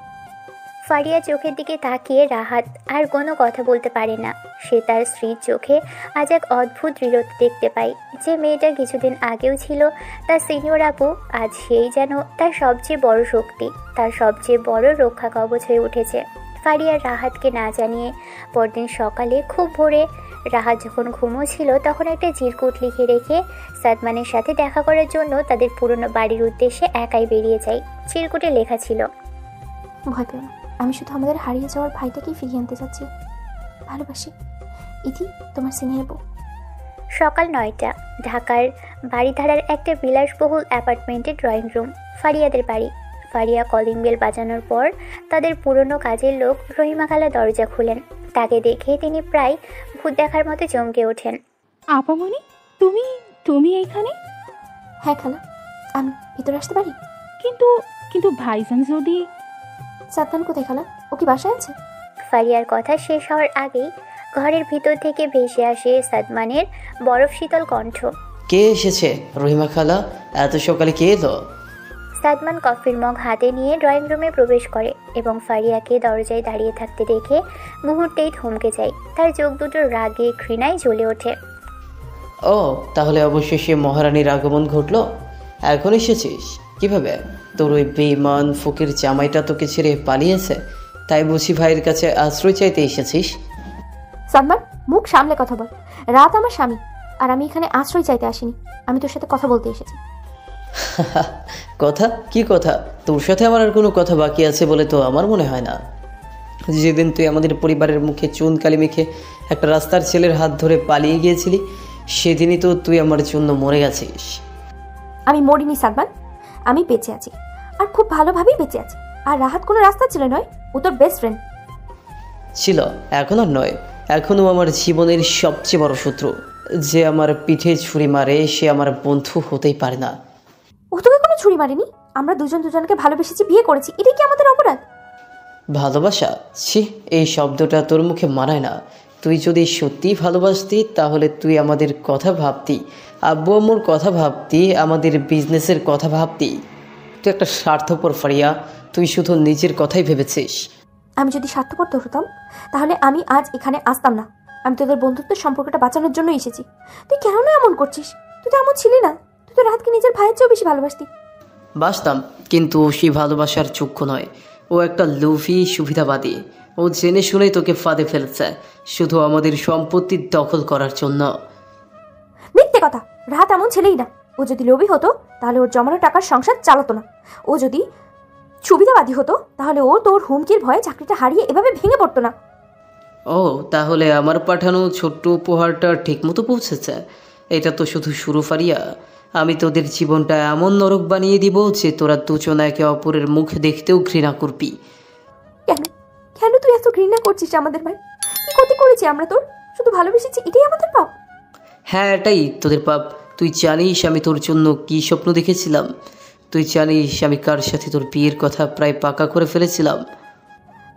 ফারিয়া চোখের দিকে তাকিয়ে রাহাত আর কোনো কথা বলতে পারে না। সে তার স্ত্রীর চোখে আজ এক অদ্ভুত দৃঢ়তা দেখতে পায়। যে মেয়েটা কিছুদিন আগেও ছিল তার সিনিয়র আপু, আজ সেই যেন তার সবচেয়ে বড় শক্তি, তার সবচেয়ে বড় রক্ষা কবচ হয়ে উঠেছে। ফারিয়া রাহাতকে না জানিয়ে পরদিন সকালে খুব ভোরে রাহাত যখন ঘুমোচ্ছিল তখন একটা চিরকুট লিখে রেখে সাদমানের সাথে দেখা করার জন্য তাদের পুরনো বাড়ির উদ্দেশ্যে একাই বেরিয়ে যায়। চিরকুটে লেখা ছিল, ভয় পেও না, আমি শুধু আমাদের হারিয়ে যাওয়ার ভাইটাকেই ফিরিয়ে আনতে চাচ্ছি। ভালোবাসি, ইতি, তোমার সিনিয়র বউ। সকাল 9টা, ঢাকার বাড়িধারার একটা বিলাসবহুল অ্যাপার্টমেন্টের ড্রয়িং রুম, ফারিয়াদের বাড়ি। ফারিয়া কলিং বেল বাজানোর পর তাদের পুরনো কাজের লোক রহিমা খালা দরজা খুলেন। তাকে দেখে তিনি প্রায় ভূত দেখার মতো চমকে ওঠেন। আপামনি, তুমি তুমি এইখানে? হ্যাঁ খালা, আমি ভিতরে আসতে পারি? কিন্তু কিন্তু ভাইজান যদি। সাদমান কোথায় খালা? ও কি বাসায় আছে? ফারিয়ার কথা শেষ হওয়ার আগেই ঘরের ভিতর থেকে ভেসে আসে সাদমানের বরফ শীতল কণ্ঠ। কে এসেছে? রহিমা খালা, এত সকালে কে এলো? সাদমান কফির মগ হাতে নিয়ে ড্রয়িং রুমে প্রবেশ করে এবং ফারিয়াকে দরজায় দাঁড়িয়ে থাকতে দেখে মুহূর্তেই থমকে যায়। তার চোখ দুটো রাগে ঘৃণায় জ্বলে ওঠে। ও, তাহলে অবশেষে মহারানীর আগমন ঘটলো। এখন এসেছিস কিভাবে? তোর ওই বেঈমান ফকির জামাইটা তোকে ছেড়ে পালিয়েছে, তাই বুঝি ভাইয়ের কাছে আশ্রয় চাইতে এসেছিস? সাদমান, মুখ সামলে কথা বল। রাত আমার স্বামী, আর আমি এখানে আশ্রয় চাইতে আসিনি। আমি তোর সাথে কথা বলতে এসেছি। কথা? কি কথা? তোর সাথে আমার আর কোনো কথা বাকি আছে বলে তো আমার মনে হয় না। যেদিন তুই আমাদের পরিবারের মুখে চুন কালি মেখে একটা রাস্তার ছেলের হাত ধরে পালিয়ে গিয়েছিলি, সেদিনই তো তুই আমার জন্য মরে গেছিস। আমি মরিনি সাদমান, আমি বেঁচে আছি, আর খুব ভালোভাবেই বেঁচে আছি। আর রাহাত কোনো রাস্তা ছিল নয়, ও তোর বেস্ট ফ্রেন্ড ছিল, এখন আর নয়। এখনও আমার জীবনের সবচেয়ে বড় শত্রু। যে আমার পিঠে ছুরি মারে সে আমার বন্ধু হতেই পারে না। ও তোকে কোনো ছুরি মারেনি। আমরা দুজন দুজনকে ভালোবেসেছি, বিয়ে করেছি, এটাই কি আমাদের অপরাধ? ভালোবাসা? ছি, এই শব্দটা তোর মুখে মানায় না। তুই যদি সত্যিই ভালোবাসতি তাহলে তুই আমাদের কথা ভাবতি, আব্বু আম্মুর কথা ভাবতি, আমাদের বিজনেসের কথা ভাবতি। তুই একটা স্বার্থপর ফারিয়া, তুই শুধু নিজের কথাই ভেবেছিস। আমি যদি স্বার্থপর হতাম তাহলে আমি আজ এখানে আসতাম না। আমি তোদের বন্ধুত্বের সম্পর্কটা বাঁচানোর জন্য এসেছি। তুই কেন এমন করছিস? তুই তো এমন ছিলি না। তুই তো রাহাতকে নিজের ভাইয়ের চেয়েও বেশি ভালোবাসতি। বাসতাম, কিন্তু সেই ভালোবাসার চক্ষু নয়। ও একটা লোভী সুবিধাবাদী। ও জেনে শুনেই তোকে ফাঁদে ফেলেছে, শুধু আমাদের সম্পত্তি দখল করার জন্য। মিথ্যে কথা। রাহাত এমন ছেলেই না। ও যদি লোভী হতো তাহলে ওর জমানো টাকার সংসার চালাতো না। ও যদি সুবিধাবাদী হতো তাহলে ও তোর হুমকির ভয়ে চাকরিটা হারিয়ে এভাবে ভেঙে পড়তো না। ও, তাহলে আমার পাঠানো ছোট্ট উপহারটা ঠিকমতো পৌঁছেছে। এটা তো শুধু শুরু ফারিয়া। আমি তোদের জীবনটা এমন নরক বানিয়ে দিব যে তোরা দুজন একে অপরের মুখ দেখতেও ঘৃণা করবি। কেন কেন তুই এত ঘৃণা করছিস আমাদের ভাই? কি ক্ষতি করেছি আমরা তোর? শুধু ভালোবেসেছি, এটাই আমাদের পাপ? হ্যাঁ, এটাই তোদের পাপ। তুই জানিস আমি তোর জন্য কি স্বপ্ন দেখেছিলাম? তুই জানিস আমি কার সাথে তোর বিয়ের কথা প্রায় পাকা করে ফেলেছিলাম?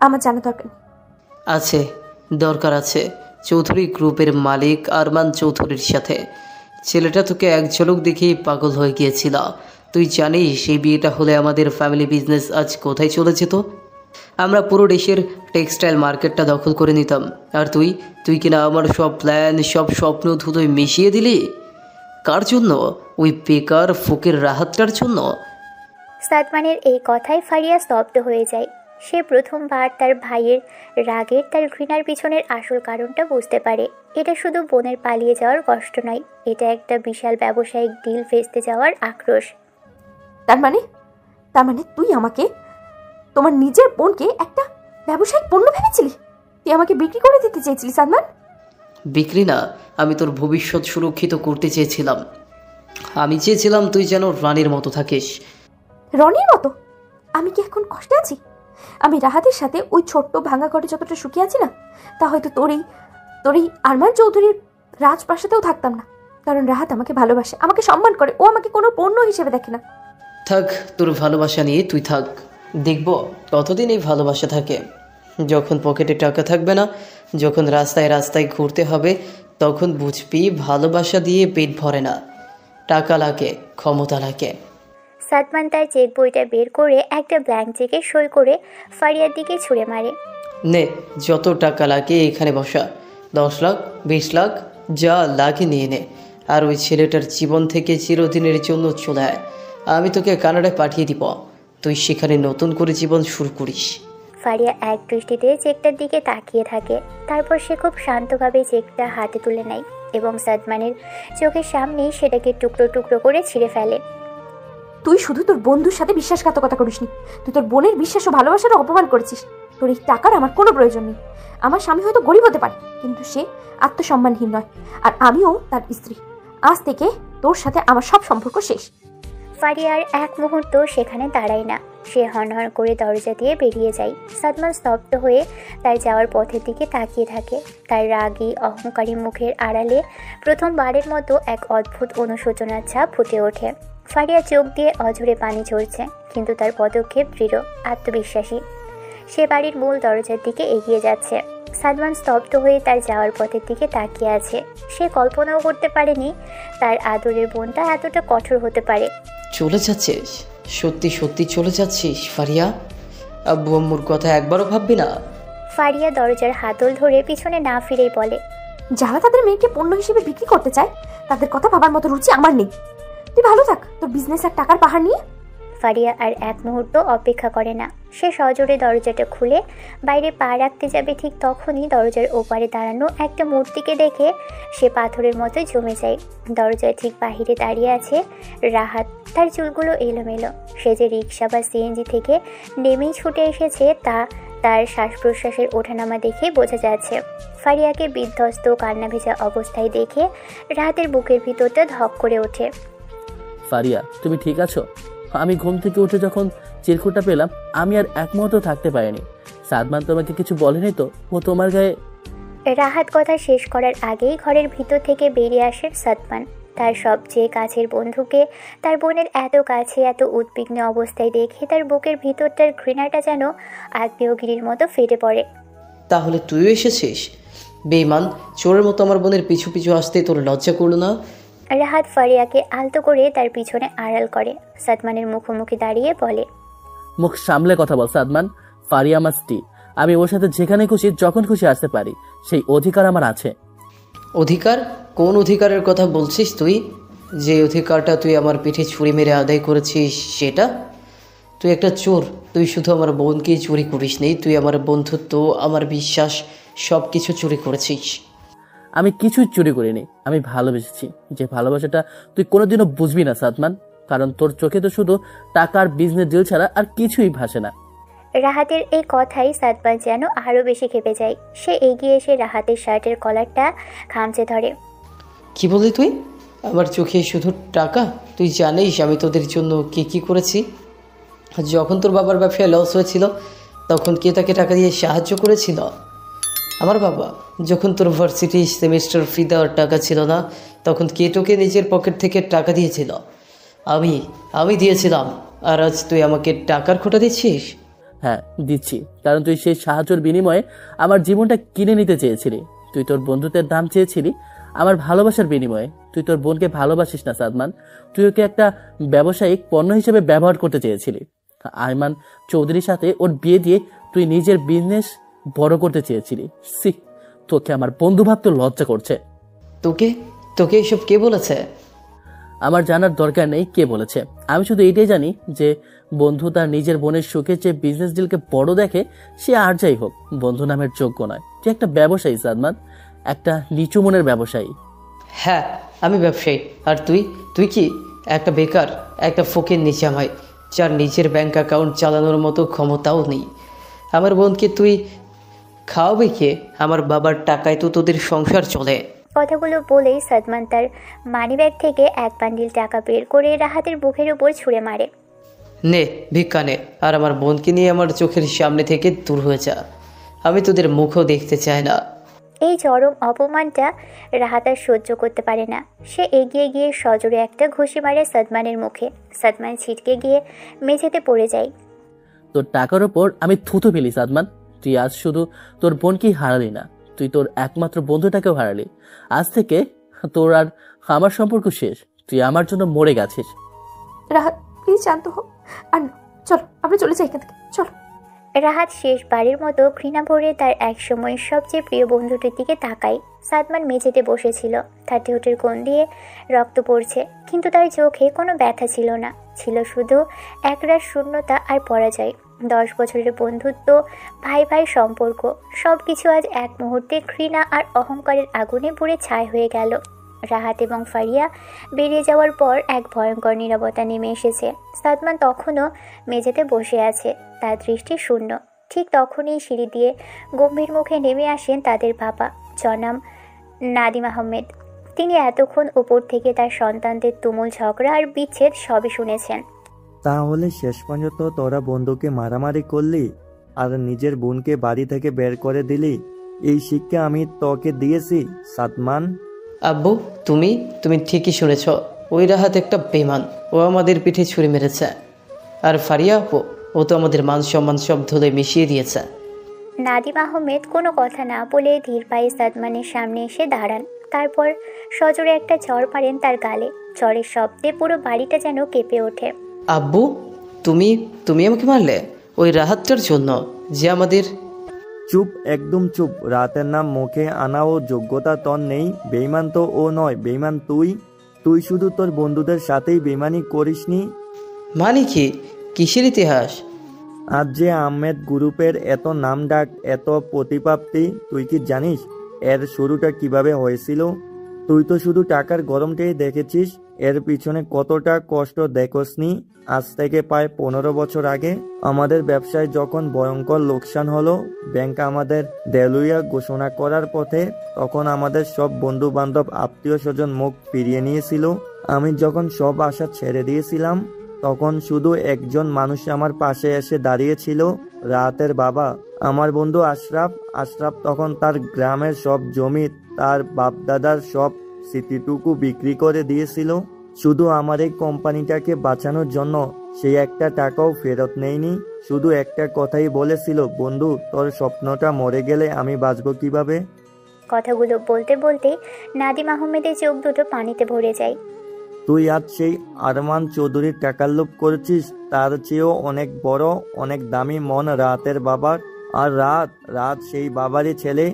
আমার জানা দরকার আছে, দরকার আছে। চৌধুরী গ্রুপের মালিক আরমান চৌধুরীর সাথে। ছেলেটা তোকে এক ঝলক দেখেই পাগল হয়ে গিয়েছিল। তুই জানিস সেই বিয়েটা হলে আমাদের ফ্যামিলি বিজনেস আজ কোথায় চলে যেত? আমরা পুরো দেশের টেক্সটাইল মার্কেটটা দখল করে নিতাম। আর তুই কিনা আমার সব প্ল্যান, সব স্বপ্ন ধুলোয় মিশিয়ে দিলি। কার জন্য? ওই বেকার ফকির রাহাতটার জন্য। সাদমানের এই কথায় ফারিয়া স্তব্ধ হয়ে যায়। সে প্রথমবার তার ভাইয়ের রাগের, তার ঘৃণার পিছনের আসল কারণটা বুঝতে পারে। এটা শুধু বোনের পালিয়ে যাওয়ার কষ্ট নয়, এটা একটা বিশাল ব্যবসায়িক ডিল ভেস্তে যাওয়ার আক্রোশ। তার মানে তুই আমাকে, তোমার নিজের বোনকে একটা ব্যবসায়িক পণ্য ভেবেছিলি? তুই আমাকে বিক্রি করে দিতে চেয়েছিলি সাদমান? বিক্রি না, আমি তোর ভবিষ্যৎ সুরক্ষিত করতে চেয়েছিলাম। আমি চেয়েছিলাম তুই যেন রানীর মতো থাকিস। রনির মতো? আমি কি এখন কষ্টে আছি? আমি রাহাতের সাথে ওই ছোট্ট ভাঙা ঘরে যতটা সুখী আছি না, তা হয়তো তোর এই আরমান চৌধুরীর রাজপ্রাসাদেও থাকতাম না। কারণ রাহাত আমাকে ভালোবাসে, আমাকে সম্মান করে, ও আমাকে কোনো পণ্য হিসেবে দেখে না। থাক, তোর ভালোবাসা নিয়ে তুই থাক, দেখব কতদিন এই ভালোবাসা থাকে। যখন পকেটে টাকা থাকবে না, যখন রাস্তায় রাস্তায় ঘুরতে হবে, তখন বুঝবি ভালোবাসা দিয়ে পেট ভরে না, টাকা লাগে, ক্ষমতা লাগে। সাদমান তার চেক বইটা বের করে একটা ব্ল্যাঙ্ক চেকে সই করে ফারিয়ার দিকে ছুঁড়ে মারে। নে, যত টাকা লাগে এখানে বসা, 10 লাখ 20 লাখ যা লাগে নিয়ে নে, আর ওই ছেলেটার জীবন থেকে চিরদিনের জন্য চলে আয়। আমি তোকে কানাডায় পাঠিয়ে দিব, তুই সেখানে নতুন করে জীবন শুরু করিস। ফারিয়া এক দৃষ্টিতে চেকটার দিকে তাকিয়ে থাকে, তারপর সে খুব শান্তভাবে চেকটা হাতে তুলে নেয় এবং সাদমানের চোখের সামনেই সেটাকে টুকরো টুকরো করে ছিঁড়ে ফেলে। তুই শুধু তোর বন্ধুর সাথে বিশ্বাসঘাতকতা করিসনি, তুই তোর বোনের বিশ্বাস ও ভালোবাসারও অপমান করেছিস। তোর এই টাকার আমার কোনো প্রয়োজন নেই। আমার স্বামী হয়তো গরিব হতে পারে, কিন্তু সে আত্মসম্মানহীন নয়, আর আমিও তার স্ত্রী। আজ থেকে তোর সাথে আমার সব সম্পর্ক শেষ। ফারিয়ার এক মুহূর্ত সেখানে দাঁড়ায় না, সে হনহন করে দরজা দিয়ে বেরিয়ে যায়। সাদমান স্তব্ধ হয়ে তার যাওয়ার পথের দিকে তাকিয়ে থাকে। তার রাগী অহংকারী মুখের আড়ালে প্রথমবারের মতো এক অদ্ভুত অনুশোচনার ছাপ ফুটে ওঠে। ফারিয়া চোখ দিয়ে অঝরে পানি ঝরছে, কিন্তু তার পদক্ষেপ দৃঢ়, আত্মবিশ্বাসী। সে বাড়ির মূল দরজার দিকে এগিয়ে যাচ্ছে। সাদমান স্তব্ধ হয়ে তার যাওয়ার পথের দিকে তাকিয়ে আছে। সে কল্পনাও করতে পারেনি তার আদরের বোনটা এতটা কঠোর হতে পারে। চলে যাচ্ছিস? সত্যি সত্যি চলে যাচ্ছিস ফারিয়া? আব্বু আম্মুর কথা একবারও ভাববি না? ফারিয়া দরজার হাতল ধরে পিছনে না ফিরেই বলে, যারা তাদের মেয়েকে পণ্য হিসেবে বিক্রি করতে চায়, তাদের কথা ভাবার মতো রুচি আমার নেই। তুই ভালো থাক তোর বিজনেস আর টাকার পাহাড় নিয়ে। ফারিয়া আর এক মুহূর্ত অপেক্ষা করে না। সে সজোরে দরজাটা খুলে বাইরে পা রাখতে যাবে, ঠিক তখনই দরজার ওপারে দাঁড়ানো একটা মূর্তিকে দেখে সে পাথরের মতো জমে যায়। দরজার ঠিক বাহিরে দাঁড়িয়ে আছে রাহাত। তার চুলগুলো এলোমেলো। সে যে রিক্সা বা সিএনজি থেকে নেমেই ছুটে এসেছে তা তার শ্বাস প্রশ্বাসের ওঠানামা দেখে বোঝা যাচ্ছে। ফারিয়াকে বিধ্বস্ত কান্না ভেজা অবস্থায় দেখে রাহাতের বুকের ভিতরটা ধক করে ওঠে। ফারিয়া, তুমি ঠিক আছো? আমি ঘুম থেকে উঠে যখন চিরকুটটা পেলাম, আমি আর এক মুহূর্ত থাকতে পারিনি। সাদমান তোমাকে কিছু বলেনি তো? ও তোমার গায়ে? রাহাত কথা শেষ করার আগেই ঘরের ভিতর থেকে বেরিয়ে আসেন সাদমান। তার সবচেয়ে কাছের বন্ধুকে তার বোনের এত কাছে, এত উদ্বিগ্ন অবস্থায় দেখে তার বুকের ভিতরটার ঘৃণাটা যেন আগ্নেয়গিরির মতো ফেটে পড়ে। তাহলে তুইও এসেছিস? বেঈমান, চোরের মতো আমার বোনের পিছু পিছু আসতে তোর লজ্জা করলো না? রাহাত ফারিয়াকে আলতো করে তার পিছনে আড়াল করে সাদমানের মুখোমুখি দাঁড়িয়ে বলে, মুখ সামলে কথা বল সাদমান। ফারিয়া আমার স্ত্রী, আমি ওর সাথে যেখানে খুশি যখন খুশি আসতে পারি, সেই অধিকার আমার আছে। অধিকার? কোন অধিকারের কথা বলছিস তুই? যে অধিকারটা তুই আমার পিঠে ছুরি মেরে আদায় করেছিস সেটা? তুই একটা চোর। তুই শুধু আমার বোনকেই চুরি করিস নি, তুই আমার বন্ধুত্ব, আমার বিশ্বাস সব কিছু চুরি করেছিস। আমি কিছুই চুরি করিনি, আমি ভালোবেসেছি। যে ভালোবাসাটা তুই কোনোদিনও বুঝবি না সাদমান, কারণ তোর চোখে তো শুধু টাকার বিজনেস ডিল ছাড়া আর কিছুই ভাসে না। রাহাতের এই কথাই সাদমান যেন আরো বেশি খেপে যায়। সে এগিয়ে এসে রাহাতের শার্টের কলারটা খামচে ধরে। কি বললি তুই? আমার চোখে শুধু টাকা? তুই জানিস আমি তোদের জন্য কি করেছি? যখন তোর বাবার ব্যবসায় লস হয়েছিল তখন কে তাকে টাকা দিয়ে সাহায্য করেছিল? আমার বাবা। যখন তোর ভার্সিটি সেমিস্টার ফি দেওয়ার টাকা ছিল না তখন কে তোকে নিজের পকেট থেকে টাকা দিয়েছিল? আমি দিয়েছিলাম। আর আজ তুই আমাকে টাকার খোঁটা দিচ্ছিস? হ্যাঁ দিচ্ছি, কারণ তুই সেই সাহায্যের বিনিময়ে আমার জীবনটা কিনে নিতে চেয়েছিলি। তুই তোর বন্ধুত্বের দাম চেয়েছিলি আমার ভালোবাসার বিনিময়ে। তুই তোর বোনকে ভালোবাসিস না সাদমান, তুই ওকে একটা ব্যবসায়িক পণ্য হিসেবে ব্যবহার করতে চেয়েছিলি। আরমান চৌধুরীর সাথে ওর বিয়ে দিয়ে তুই নিজের বিজনেস বড় করতে চেয়েছিলি। সি, তোকে আমার বন্ধু ভাবতে লজ্জা করছে। তোকে এসব কে বলেছে? আমার জানার দরকার নেই কে বলেছে। আমি শুধু এইটাই জানি যে বন্ধু তার নিজের বোনের সুখে যে বিজনেস ডিলকে বড় দেখে, সে আর যাই হোক বন্ধু নামের যোগ্য নয়। তুই একটা ব্যবসায়ী সাদমান, একটা নিচু মনের ব্যবসায়ী। হ্যাঁ, আমি ব্যবসায়ী। আর তুই তুই কি একটা বেকার, একটা ফকির নিজামাই, যার নিজের ব্যাংক অ্যাকাউন্ট চালানোর মতো ক্ষমতাও নেই। আমার বোনকে তুই খাওয়াবে কে? আমার বাবার টাকায় তো তোদের সংসার চলে। কথাগুলো বলেই সাদমান তার মানিব্যাগ থেকে এক বান্ডিল টাকা বের করে রাহাতের বুকের উপর ছুঁড়ে মারে। নে ভিক্ষা নে, আর আমার বোনকে নিয়ে আমার চোখের সামনে থেকে দূর হয়ে যা। আমি তোদের মুখও দেখতে চাই না। এই চরম অপমানটা রাহাত আর সহ্য করতে পারে না। সে এগিয়ে গিয়ে সজোরে একটা ঘুষি মারে সাদমানের মুখে। সাদমান ছিটকে গিয়ে মেঝেতে পড়ে যায়। তোর টাকার ওপর আমি থুথু ফেলি সাদমান। তুই আজ শুধু তোর বোনকেই হারালি না, তুই তোর একমাত্র বন্ধুটাকেও হারালি। আজ থেকে তোর আর আমার সম্পর্ক শেষ। তুই আমার জন্য মরে গেছিস। রাহাত প্লিজ শান্ত হো, আর না, চলো আমরা চলে যাই এখান থেকে, চলো। রাহাত শেষবারের মতো ঘৃণা ভরে তার একসময়ের সবচেয়ে প্রিয় বন্ধুটির দিকে তাকায়। সাদমান মেঝেতে বসেছিল, তার ঠোঁটের কোণ দিয়ে রক্ত পড়ছে, কিন্তু তার চোখে কোনো ব্যথা ছিল না, ছিল শুধু একরাশ শূন্যতা আর পরাজয়। 10 বছরের বন্ধুত্ব, ভাই ভাই সম্পর্ক, সব কিছু আজ এক মুহূর্তে ঘৃণা আর অহংকারের আগুনে পুড়ে ছাই হয়ে গেল। রাহাত এবং ফারিয়া বেরিয়ে যাওয়ার পর এক ভয়ঙ্কর নীরবতা নেমে এসেছে। সাদমান তখনও মেঝেতে বসে আছে, তার দৃষ্টি শূন্য। ঠিক তখনই সিঁড়ি দিয়ে গম্ভীর মুখে নেমে আসেন তাদের বাবা, জনাব নাদিম আহমেদ। তিনি এতক্ষণ উপর থেকে তার সন্তানদের তুমুল ঝগড়া আর বিচ্ছেদ সবই শুনেছেন। তাহলে শেষ পর্যন্ত তোরা বন্ধুকে মারামারি করলি আর নিজের বোনকে বাড়ি থেকে বের করে দিলি? এই শিক্ষা আমি তোকে দিয়েছি সাদমান? আব্বু, তুমি ঠিকই শুনেছ। ওই রাহাত একটা বেমান, ও আমাদের পিঠে ছুরি মেরেছে। আর ফারিয়া আপু, ও তো আমাদের মান সম্মান সব ধুলে মিশিয়ে দিয়েছে। নাদিম আহমেদ কোনো কথা না বলে ধীর পায়ে সাদমানের সামনে এসে দাঁড়ান। তারপর সজোরে একটা চড় মারেন তার গালে। চড়ের শব্দে পুরো বাড়িটা যেন কেঁপে ওঠে। আব্বু, তুমি আমাকে মারলে ওই রাহাতটার জন্য, যে আমাদের... চুপ, একদম চুপ। রাতের নাম মুখে আনাও যোগ্যতা তোর নেই। বেইমান তো ও নয়, বেইমান তুই শুধু তোর বন্ধুদের সাথেই বেইমানি করিসনি। মানে কি? কিসের ইতিহাস? আজ যে আহমেদ গ্রুপের এত নাম ডাক, এত প্রতিপ্রাপ্তি, তুই কি জানিস এর শুরুটা কিভাবে হয়েছিল? তুই তো শুধু টাকার গরমটাই দেখেছিস, এর পিছনে কতটা কষ্ট দেখোসনি। আজ থেকে প্রায় 15 বছর আগে আমাদের ব্যবসায় যখন ভয়ঙ্কর লোকসান হলো, ব্যাংক আমাদের দেউলিয়া ঘোষণা করার পথে, তখন আমাদের সব বন্ধু বান্ধব আত্মীয় স্বজন মুখ ফিরিয়ে নিয়েছিল। আমি যখন সব আশা ছেড়ে দিয়েছিলাম, তখন শুধু একজন মানুষ আমার পাশে এসে দাঁড়িয়েছিল, রাতের বাবা, আমার বন্ধু আশরাফ তখন তার গ্রামের সব জমি, তার বাপদাদার সব স্মৃতিটুকু বিক্রি করে দিয়েছিল শুধু আমার এই কোম্পানিটাকে বাঁচানোর জন্য। সেই একটা টাকাও ফেরত নেয়নি, শুধু একটা কথাই বলেছিল, বন্ধু তোর স্বপ্নটা মরে গেলে আমি বাঁচবো কিভাবে? কথাগুলো বলতে বলতে নাদিম আহমেদের চোখ দুটো পানিতে ভরে যায়। তুই আজ সেই আরমান চৌধুরীর টাকার লোভ করেছিস, তার চেয়েও অনেক বড়, অনেক দামি মন রাতের বাবার। আর রাত সেই বাবারই ছেলে,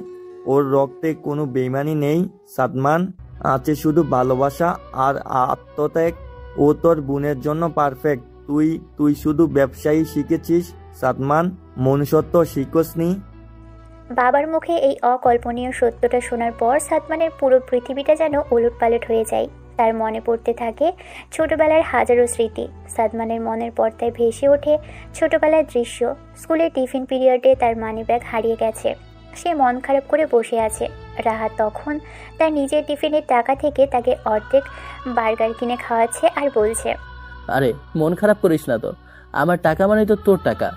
ওর রক্তে কোনো বেইমানি নেই সাদমান, আছে শুধু ভালোবাসা আর আত্মত্যাগ। ও তোর বোনের জন্য পারফেক্ট। তুই শুধু ব্যবসায়ী শিখেছিস সাদমান, মনুষ্যত্ব শিখোসনি। বাবার মুখে এই অকল্পনীয় সত্যটা শোনার পর সাদমানের পুরো পৃথিবীটা যেন ওলটপালট হয়ে যায়। তার মনে পড়তে থাকে ছোটবেলার হাজারো স্মৃতি। সাদমানের মনের পর্দায় ভেসে ওঠে ছোটবেলার দৃশ্য। স্কুলের টিফিন পিরিয়ডে তার মানিব্যাগ হারিয়ে গেছে, সে মন খারাপ করে বসে আছে। রাহাত তখন তার নিজের টিফিনের টাকা থেকে তাকে অর্ধেক বার্গার কিনে খাওয়াচ্ছে আর বলছে, আরে মন খারাপ করিস না তো, আমার টাকা মানে তো তোর টাকা।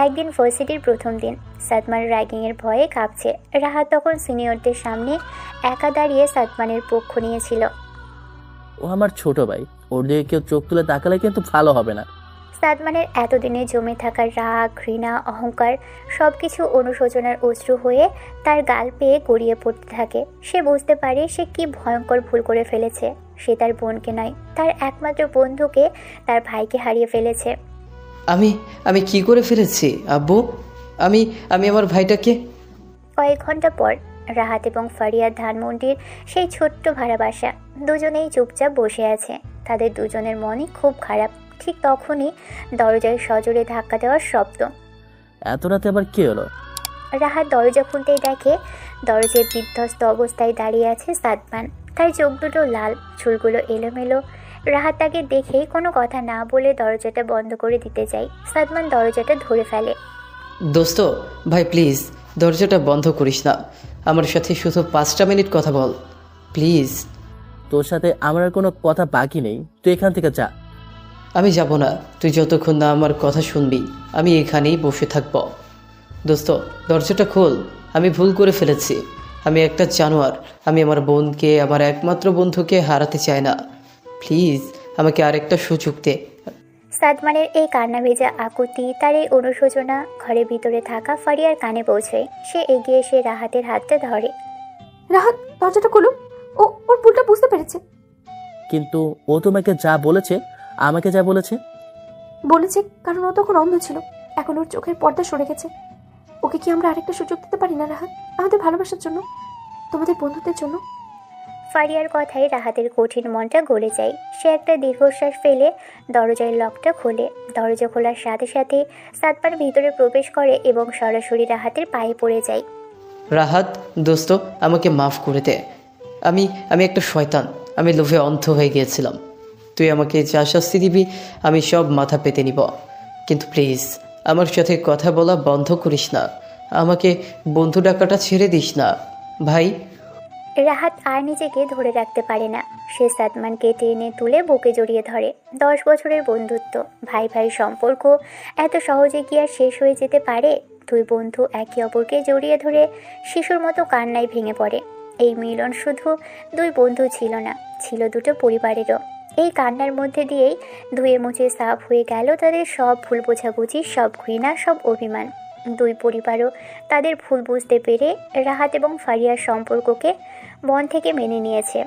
একদিন ভার্সিটির প্রথম দিন, সাদমান র্যাগিংয়ের ভয়ে কাঁপছে। রাহাত তখন সিনিয়রদের সামনে একা দাঁড়িয়ে সাদমানের পক্ষ নিয়েছিল। ও আমার ছোট ভাই, ওর দিকে কেউ চোখ তুলে তাকালে কিন্তু ভালো হবে না। সাদমানের এতদিনে জমে থাকা রাগ, ঘৃণা, অহংকার সবকিছু অনুশোচনার অশ্রু হয়ে তার গাল পেয়ে গড়িয়ে পড়তে থাকে। সে বুঝতে পারে সে কি ভয়ঙ্কর ভুল করে ফেলেছে। সে তার বোনকে নয়, তার একমাত্র বন্ধুকে, তার ভাইকে হারিয়ে ফেলেছে। আমি কি করে ফেলেছি আব্বু? আমি আমার ভাইটাকে... কয়েক ঘন্টা পর রাহাত এবং ফারিয়া ধানমন্ডির সেই ছোট্ট ভাড়া বাসা। দুজনেই চুপচাপ বসে আছে। তাদের দুজনের মনই খুব খারাপ, ঠিক তখনই দরজায় সজোরে ধাক্কা দেওয়ার শব্দ। এত রাতে আবার কি হলো? রাহাত দরজা খুলতেই দেখে দরজায় বিধ্বস্ত অবস্থায় দাঁড়িয়ে আছে সাদমান। তার চোখ দুটো লাল, চুলগুলো এলোমেলো। রাহাত তাকে দেখেই কোনো কথা না বলে দরজাটা বন্ধ করে দিতে যায়। সাদমান দরজাটা ধরে ফেলে। দোস্ত ভাই প্লিজ দরজাটা বন্ধ করিস না, আমার সাথে শুধু 5টা মিনিট কথা বল প্লিজ। তোর সাথে আমার আর কোনো কথা বাকি নেই, তুই এখান থেকে যা। আমি যাব না, তুই যতক্ষণ না আমার কথা শুনবি আমি এখানেই বসে থাকব। দোস্ত দরজাটা খোল, আমি ভুল করে ফেলেছি, আমি একটা জানোয়ার, আমি আমার বোনকে, আমার একমাত্র বন্ধুকে হারাতে চাই না, প্লিজ আমাকে আরেকটা সুযোগ দে। সাদমানের এই কান্না ভেজা আকুতি, তার এই অনুশোচনা ঘরের ভিতরে থাকা ফারিয়ার কানে পৌঁছয়। সে এগিয়ে এসে রাহাতের হাতটা ধরে। রাহাত দরজাটা খুলো, ওর ভুলটা বুঝতে পেরেছে। কিন্তু ও তোমাকে যা বলেছে, আমাকে যা বলেছে কারণ ও তখন অন্ধ ছিল, এখন ওর চোখের পর্দা সরে গেছে। ওকে কি আমরা আরেকটা সুযোগ দিতে পারি না রাহাত, আমাদের ভালোবাসার জন্য, তোমাদের বন্ধুদের জন্য? ফারিয়ার কথায় রাহাতের কঠিন মনটা গলে যায়। সে একটা দীর্ঘশ্বাস ফেলে দরজার লকটা খোলে। দরজা খোলার সাথে সাথে সাদমান ভিতরে প্রবেশ করে এবং সরাসরি রাহাতের পায়ে পড়ে যায়। রাহাত দোস্ত আমাকে মাফ করে দে, আমি একটা শয়তান, আমি লোভে অন্ধ হয়ে গিয়েছিলাম, তুই আমাকে যা শাস্তি দিবি আমি সব মাথা পেতে নিব, কিন্তু প্লিজ আমার সাথে কথা বলা বন্ধ করিস না, আমাকে বন্ধু ডাকাটা ছেড়ে দিস না ভাই। রাহাত আর নিজেকে ধরে রাখতে পারে না। সে সাদমানকে টেনে তুলে বুকে জড়িয়ে ধরে। 10 বছরের বন্ধুত্ব, ভাই ভাই সম্পর্ক এত সহজে কি আর শেষ হয়ে যেতে পারে? দুই বন্ধু একে অপরকে জড়িয়ে ধরে শিশুর মতো কান্নায় ভেঙে পড়ে। এই মিলন শুধু দুই বন্ধু ছিল না, ছিল দুটো পরিবারেরও। এই কান্নার মধ্যে দিয়েই ধুয়ে মুছে সাফ হয়ে গেল তাদের সব ভুল বোঝাবুঝি, সব ঘৃণা, সব অভিমান। দুই পরিবারও তাদের ভুল বুঝতে পেরে রাহাত এবং ফারিয়ার সম্পর্ককে মন থেকে মেনে নিয়েছে।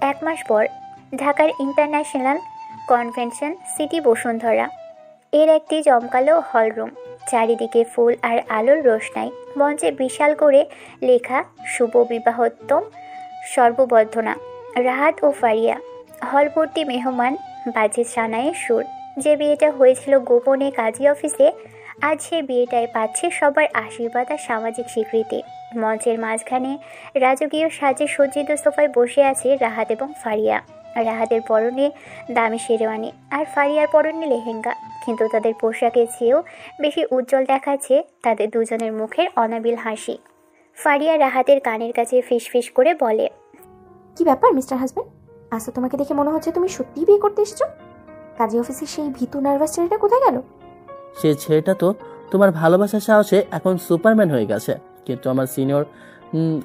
1 মাস পর ঢাকার ইন্টারন্যাশনাল কনভেনশন সিটি বসুন্ধরা এর একটি জমকালো হলরুম, চারিদিকে ফুল আর আলোর রোশনাই, মঞ্চে বিশাল করে লেখা শুভ বিবাহোত্তম সর্ববর্ধনা রাহাত ও ফারিয়া। হল ভর্তি মেহমান, বাজে সানায়ের সুর। যে বিয়েটা হয়েছিল গোপনে কাজী অফিসে, আজ সে বিয়েটায় পাচ্ছে সবার আশীর্বাদ আর সামাজিক স্বীকৃতি। মঞ্চের মাঝখানে রাজকীয় সাজে সজ্জিত সোফায় বসে আছে রাহাত এবং ফারিয়া। রাহাতের পরনে দামি শেরওয়ানি আর ফারিয়ার পরনে লেহেঙ্গা, কিন্তু তাদের পোশাকের চেয়েও বেশি উজ্জ্বল দেখাচ্ছে তাদের দুজনের মুখের অনাবিল হাসি। ফারিয়া রাহাতের কানের কাছে ফিসফিস করে বলে, কি ব্যাপার মিস্টার হাজবেন্ড, আজ তো তোমাকে দেখে মনে হচ্ছে তুমি সত্যিই বিয়ে করতে এসেছো। কাজী অফিসের সেই ভীতু নার্ভাস ছেলেটা কোথায় গেল? সেই ছেলেটা তো তোমার ভালোবাসার সাহসে এখন সুপারম্যান হয়ে গেছে, কিন্তু আমার সিনিয়র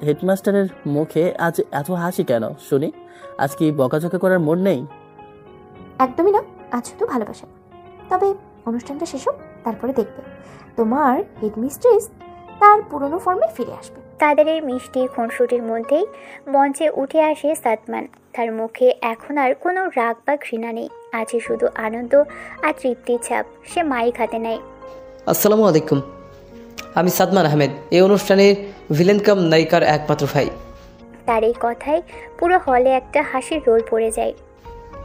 হেডমাস্টারের মুখে আজ এত হাসি কেন শুনি? আজ কি বকাঝকা করার মোড় নেই? একদমই না, আজ শুধু ভালোবাসা। তবে অনুষ্ঠানটা শেষ হোক, তারপরে দেখবে তোমার হেডমিস্ট্রেস তার পুরনো ফর্মে ফিরে আসবে। তাদের এই মিষ্টি খুনসুটির মধ্যেই মঞ্চে উঠে আসে সাদমান। তার মুখে এখন আর কোনো রাগ বা ঘৃণা নেই, আছে শুধু আনন্দ আর তৃপ্তির ছাপ। সে মাইক হাতে নেয়। আসসালামু আলাইকুম, আমি সাদমান আহমেদ, এই অনুষ্ঠানের ভিলেন কাম নায়িকার একমাত্র ভাই। তার এই কথায় পুরো হলে একটা হাসির রোল পড়ে যায়।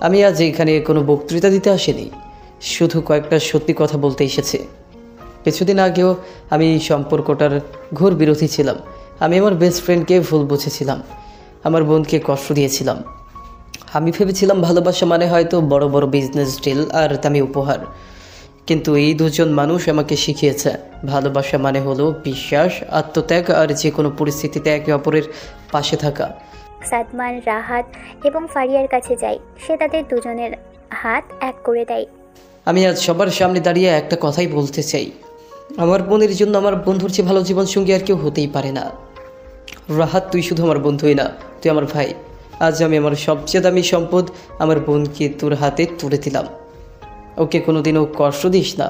আমি আজ এখানে কোনো বক্তৃতা দিতে আসিনি, শুধু কয়েকটা সত্যি কথা বলতে এসেছি। কিছুদিন আগেও আমি এই সম্পর্কটার ঘোর বিরোধী ছিলাম। আমি আমার বেস্ট ফ্রেন্ডকে ভুল বুঝেছিলাম, আমার বোনকে কষ্ট দিয়েছিলাম। আমি ভেবেছিলাম ভালোবাসা মানে হয়তো বড় বড় বিজনেস ডিল আর দামি উপহার, কিন্তু এই দুজন মানুষ আমাকে শিখিয়েছে ভালোবাসা মানে হলো বিশ্বাস, আত্মত্যাগ আর যে কোনো পরিস্থিতিতে একে অপরের পাশে থাকা। সাদমান রাহাত এবং ফারিয়ার কাছে যায়। সে তাদের দুজনের হাত এক করে দেয়। আমি আজ সবার সামনে দাঁড়িয়ে একটা কথাই বলতে চাই, আমার বোনের জন্য আমার বন্ধুর চেয়ে ভালো জীবনসঙ্গী আর কেউ হতেই পারে না। রাহাত তুই শুধু আমার বন্ধুই না, তুই আমার ভাই। আজ আমি আমার সবচেয়ে দামি সম্পদ আমার বোনকে তোর হাতে তুলে দিলাম, ওকে কোনোদিনও কষ্ট দিস না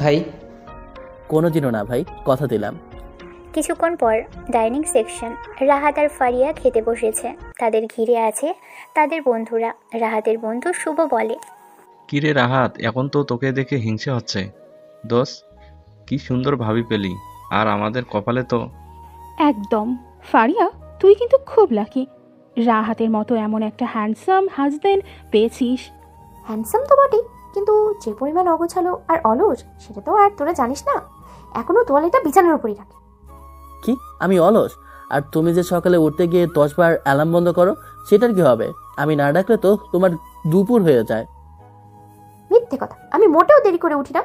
ভাই। কোনোদিনও না ভাই, কথা দিলাম। কিছুক্ষণ পর ডাইনিং সেকশন, রাহাত আর ফারিয়া খেতে বসেছে। তাদের ঘিরে আছে তাদের বন্ধুরা। রাহাতের বন্ধু শুভ বলে, কিরে রাহাত, এখন তো তোকে দেখে হিংসে হচ্ছে। দোষ, কি সুন্দর ভাবি পেলি, আর আমাদের কপালে তো। একদম ফারিয়া, তুই কিন্তু খুব লাকি, রাহাতের মতো এমন একটা হ্যান্ডসাম হাজবেন্ড পেয়েছিস। হ্যান্ডসাম তো বটেই, কিন্তু যে পরিমাণ অগোছালো আর অলস সেটা তো আর তোরা জানিস না। এখনো তোয়ালেটা বিছানার উপরই রাখে। কি আমি অলস? আর তুমি যে সকালে উঠতে গিয়ে 10 বার অ্যালার্ম বন্ধ করো, সেটার কি হবে? আমি না ডাকলে তো তোমার দুপুর হয়ে যায়। মিথ্যে কথা, আমি মোটেও দেরি করে উঠি না।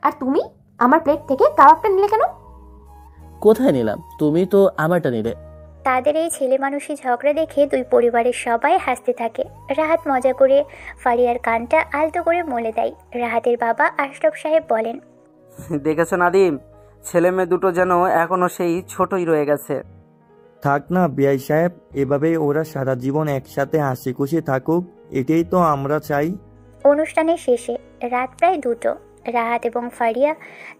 আর তুমি আমার প্লেট থেকে কাবাবটা নিলে কেন? কোথায় নিলাম? তুমি তো আমারটা নিলে। তাদের এই ছেলে মানুষই ঝগড়া দেখে দুই পরিবারের সবাই হাসতে থাকে। রাহাত মজা করে ফারিয়ার কানটা আলতো করে মলে দেয়। রাহাতের বাবা আশরাফ সাহেব বলেন, দেখেছো নাদিম, ছেলে মেয়ে দুটো যেন এখনো সেই ছোটই রয়ে গেছে। থাক না বিআই সাহেব, এভাবেই ওরা সারা জীবন একসাথে হাসি খুশি থাকুক, এটাই তো আমরা চাই। অনুষ্ঠানের শেষে রাত প্রায় 2টো। রাহাত এবং ফারিয়া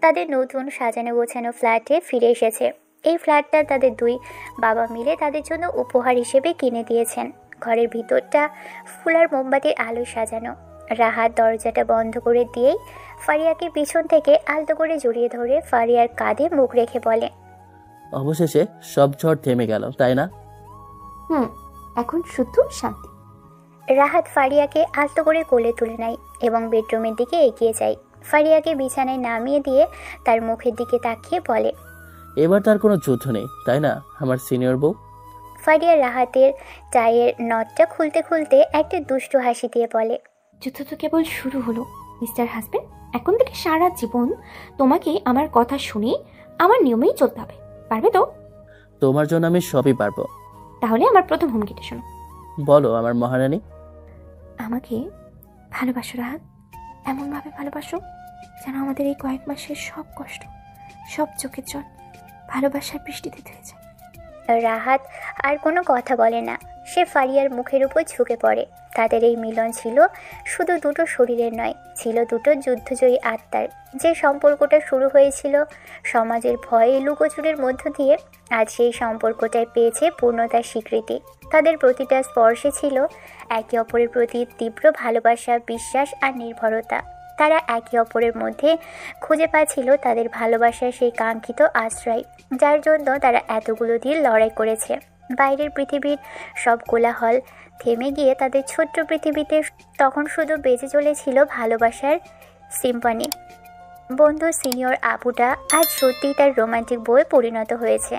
তাদের নতুন সাজানো গোছানো ফ্ল্যাটে ফিরে এসেছে। এই ফ্ল্যাটটা তাদের দুই বাবা মিলে তাদের জন্য উপহার হিসেবে কিনে দিয়েছেন। ঘরের ভিতরটা ফুল আর মোমবাতির আলো সাজানো। রাহাত দরজাটা বন্ধ করে দিয়েই ফারিয়াকে পিছন থেকে আলতো করে জড়িয়ে ধরে ফারিয়ার কাঁধে মুখ রেখে বলে, অবশেষে সব ঝড় থেমে গেল, তাই না? এখন শুধু শান্তি। রাহাত ফারিয়াকে আলতো করে কোলে তুলে নেয় এবং বেডরুমের দিকে এগিয়ে যায়। ফারিয়াকে বিছানায় নামিয়ে দিয়ে তার মুখের দিকে তাকিয়ে বলে, এবার তার কোনো যুদ্ধ নেই, তাই না আমার সিনিয়র বউ? ফারিয়া রাহাতের টাইয়ের নটটা খুলতে খুলতে একটা দুষ্টু হাসি দিয়ে বলে, যুদ্ধ তো কেবল শুরু হলো মিস্টার হাজবেন্ড। এখন থেকে সারা জীবন তোমাকে আমার কথা শুনে আমার নিয়মেই চলতে হবে, পারবে তো? তোমার জন্য আমি সবই পারবো। তাহলে আমার প্রথম হুমকিটা শোনো। বলো আমার মহারানী। আমাকে ভালোবাসো রাহাত, এমনভাবে ভালোবাসো যেন আমাদের এই কয়েক মাসের সব কষ্ট, সব চোখের জল ভালোবাসার বৃষ্টিতে ধুয়ে যায়। রাহাত আর কোনো কথা বলে না। সে ফারিয়ার মুখের উপর ঝুঁকে পড়ে। তাদের এই মিলন ছিল শুধু দুটো শরীরের নয়, ছিল দুটো যুদ্ধজয়ী আত্মার। যে সম্পর্কটা শুরু হয়েছিল সমাজের ভয়ে লুকোচুরির মধ্য দিয়ে, আজ সেই সম্পর্কটাই পেয়েছে পূর্ণতার স্বীকৃতি। তাদের প্রতিটা স্পর্শে ছিল একে অপরের প্রতি তীব্র ভালোবাসা, বিশ্বাস আর নির্ভরতা। তারা একে অপরের মধ্যে খুঁজে পাচ্ছিল তাদের ভালোবাসার সেই কাঙ্ক্ষিত আশ্রয়, যার জন্য তারা এতগুলো দিন লড়াই করেছে। বাইরের পৃথিবীর সব কোলাহল থেমে গিয়ে তাদের ছোট্ট পৃথিবীতে তখন শুধু বেজে চলেছিল ভালোবাসার সিম্ফনি। বন্ধু সিনিয়র আপুটা আজ সত্যিই তার রোমান্টিক বইয়ে পরিণত হয়েছে।